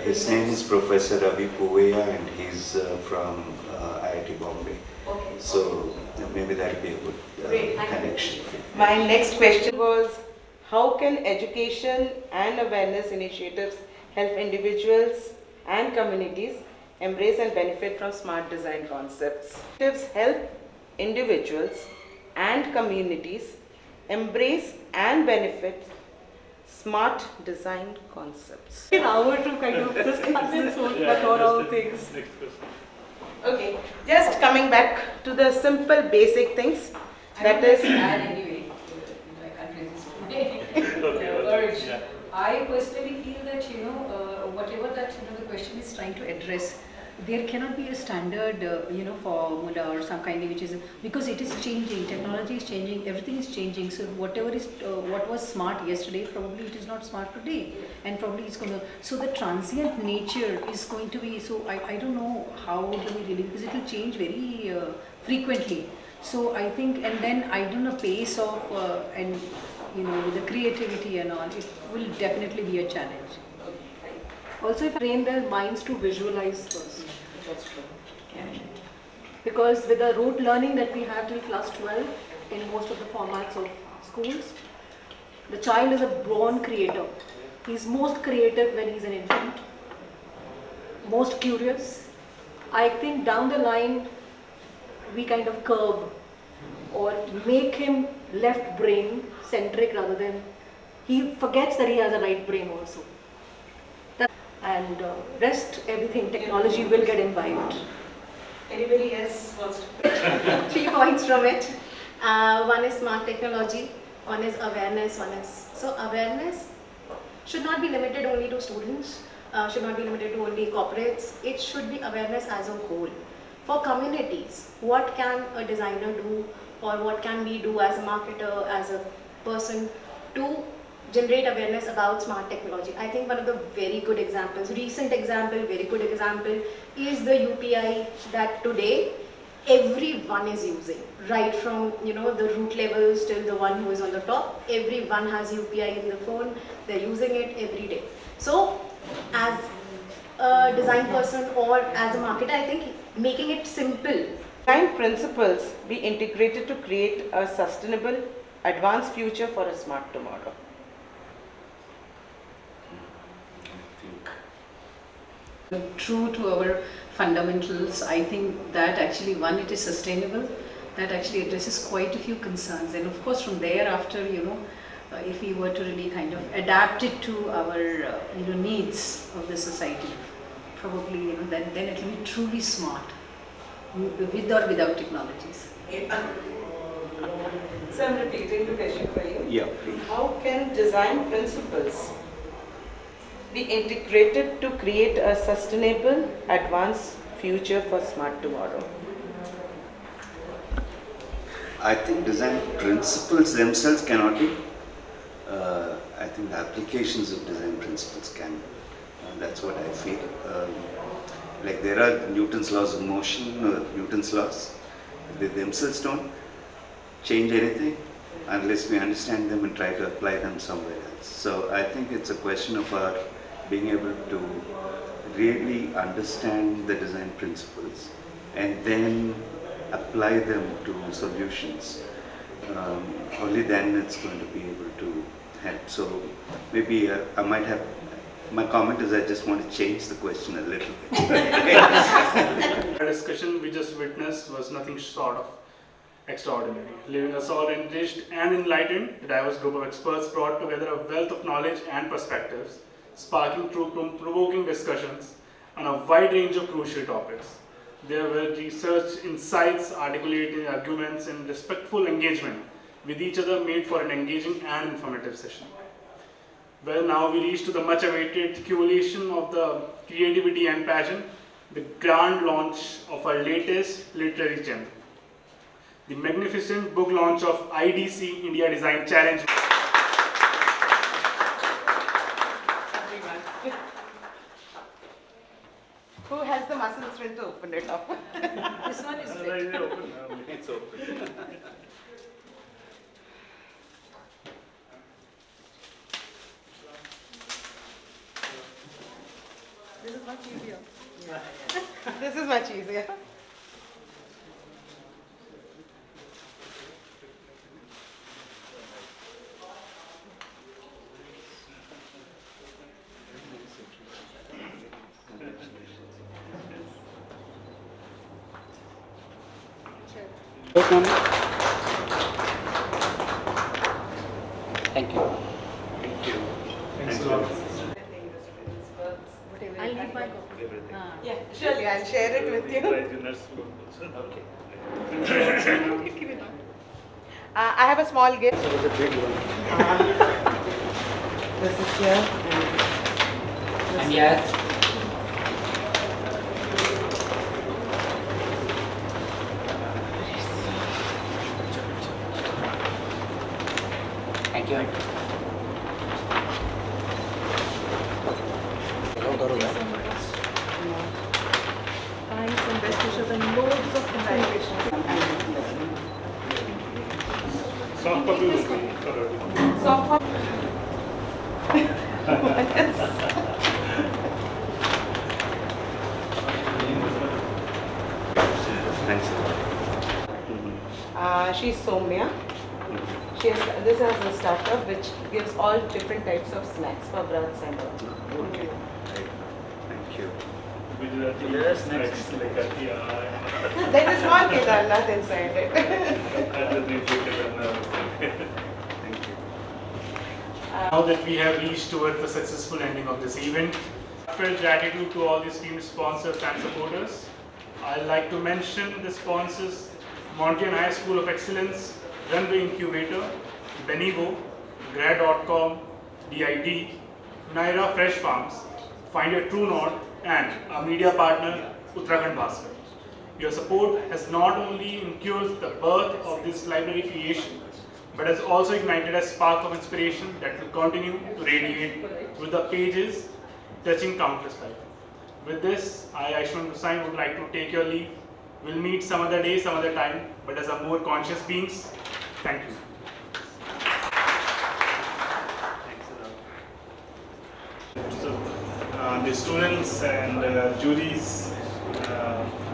His name is Professor Ravi Puveya, and he's from IIT Bombay. So maybe that would be a good connection. My next question was, how can education and awareness initiatives help individuals and communities embrace and benefit from smart design concepts? Tips help individuals and communities embrace and benefit smart design concepts. An hour to kind of discuss this whole plethora of things. Okay, just coming back to the simple basic things, that is. I personally feel that whatever that the question is trying to address, there cannot be a standard formula or some kind of, which is, because it is changing, technology is changing, everything is changing. So whatever is what was smart yesterday, probably it is not smart today, and probably it's going to. So the transient nature is going to be. So I don't know how do we really, because it will change very frequently. So I think, and then I don't know pace of and with the creativity and all, it will definitely be a challenge. Also, if train their minds to visualize first. That's true. Yeah. Because with the rote learning that we have till class 12 in most of the formats of schools, the child is a born creator. He's most creative when he's an infant, most curious. I think down the line, we kind of curb or make him left brain centric rather than, he forgets that he has a right brain also. And rest, everything, technology will get imbibed. Anybody else wants to? 3 points from it. One is smart technology, one is awareness, so awareness should not be limited only to students, should not be limited to only corporates. It should be awareness as a whole. For communities, what can a designer do, or what can we do as a marketer, as a person to generate awareness about smart technology? I think one of the very good examples, recent example, very good example, is the UPI that today everyone is using. Right from the root levels till the one who is on the top, everyone has UPI in the phone, they're using it every day. So as a design person or as a marketer, I think making it simple. Design principles be integrated to create a sustainable, advanced future for a smart tomorrow. True to our fundamentals, I think that actually, one, it is sustainable, that actually addresses quite a few concerns, and of course from there after, if we were to really kind of adapt it to our needs of the society, probably then it will be truly smart, with or without technologies. So I'm repeating the question for you. Yeah. How can design principles be integrated to create a sustainable, advanced future for smart tomorrow? I think design principles themselves cannot be. I think the applications of design principles can. That's what I feel. Like there are Newton's laws of motion, Newton's laws. They themselves don't change anything unless we understand them and try to apply them somewhere else. So I think it's a question of our being able to really understand the design principles and then apply them to solutions. Only then it's going to be able to help. So maybe I might have, my comment is I just want to change the question a little bit. The discussion we just witnessed was nothing short of extraordinary. Leaving us all enriched and enlightened, a diverse group of experts brought together a wealth of knowledge and perspectives, sparking through-provoking discussions on a wide range of crucial topics. There were research insights, articulating arguments, and respectful engagement with each other made for an engaging and informative session. Well, now we reach to the much-awaited culmination of the creativity and passion, the grand launch of our latest literary gem, the magnificent book launch of IDC India Design Challenge. Who has the muscle strength to open it up? This one is It's open. This is much easier. This is much easier. Thank you. Thank you. Thanks a lot. I'll leave my copy. Yeah, surely I'll share it with you. Okay. I have a small gift. It's a big one. This is here. And yeah. Thank you. Thanks and best wishes and loads of congratulations. Soft copy will be covered. Soft copy. Thanks a lot. She's Soumya. This is a startup which gives all different types of snacks for births and all. Okay. Thank you. There's next like a There's a small kedarnath inside it. Thank you. Now that we have reached towards the successful ending of this event, heartfelt gratitude to all the esteemed sponsors and supporters. I'd like to mention the sponsors: Montreal High School of Excellence, Runway Incubator, Benivo, Grad.com, DID, Naira Fresh Farms, Find Your True North, and our media partner, Uttarakhand Bhaskar. Your support has not only encouraged the birth of this library creation, but has also ignited a spark of inspiration that will continue to radiate through the pages, touching countless lives. With this, I, Aishman Hussain, would like to take your leave. We'll meet some other day, some other time, but as a more conscious beings, thank you. So, the students and juries,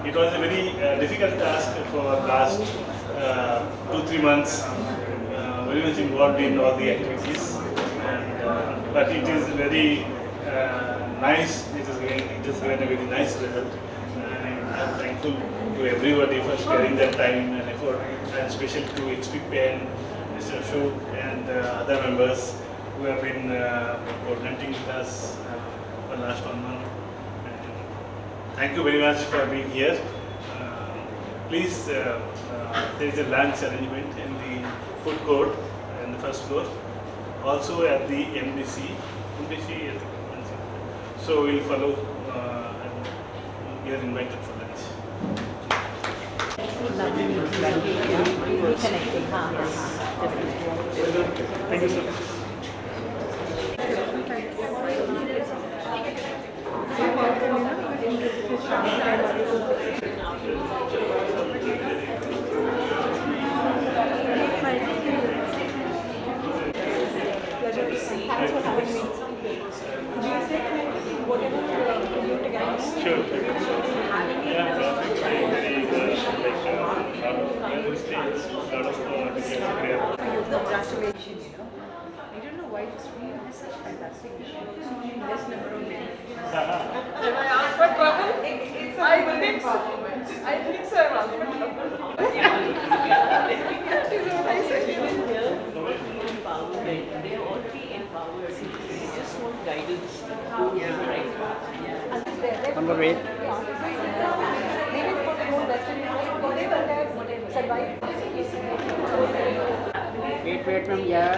it was a very difficult task for last 2-3 months, very much involved in all the activities, and, but it is very nice, it is given a very nice result, and I'm thankful to everybody for sparing their time and effort, and especially to HP Pen, Mr. Ashok, and other members who have been coordinating with us for the last 1 month. And thank you very much for being here. Please, there is a lunch arrangement in the food court in the first floor. Also at the MDC, So we'll follow and you are invited for lunch. Thank you so much. Thanks for having me. Do you say whatever you together? Sure. Yeah, perfect. Very good. Like, real estate, lot of details there. Congratulations, you know. I don't know why this room has such fantastic vision. Less number of men. Am I asked for trouble? I think so. I think so. I'm asked for trouble. That is what I said. Empowerment. They are already empowered. They just want guidance. One more wait. Maybe for the whole Western United, whatever, survive. Wait from here.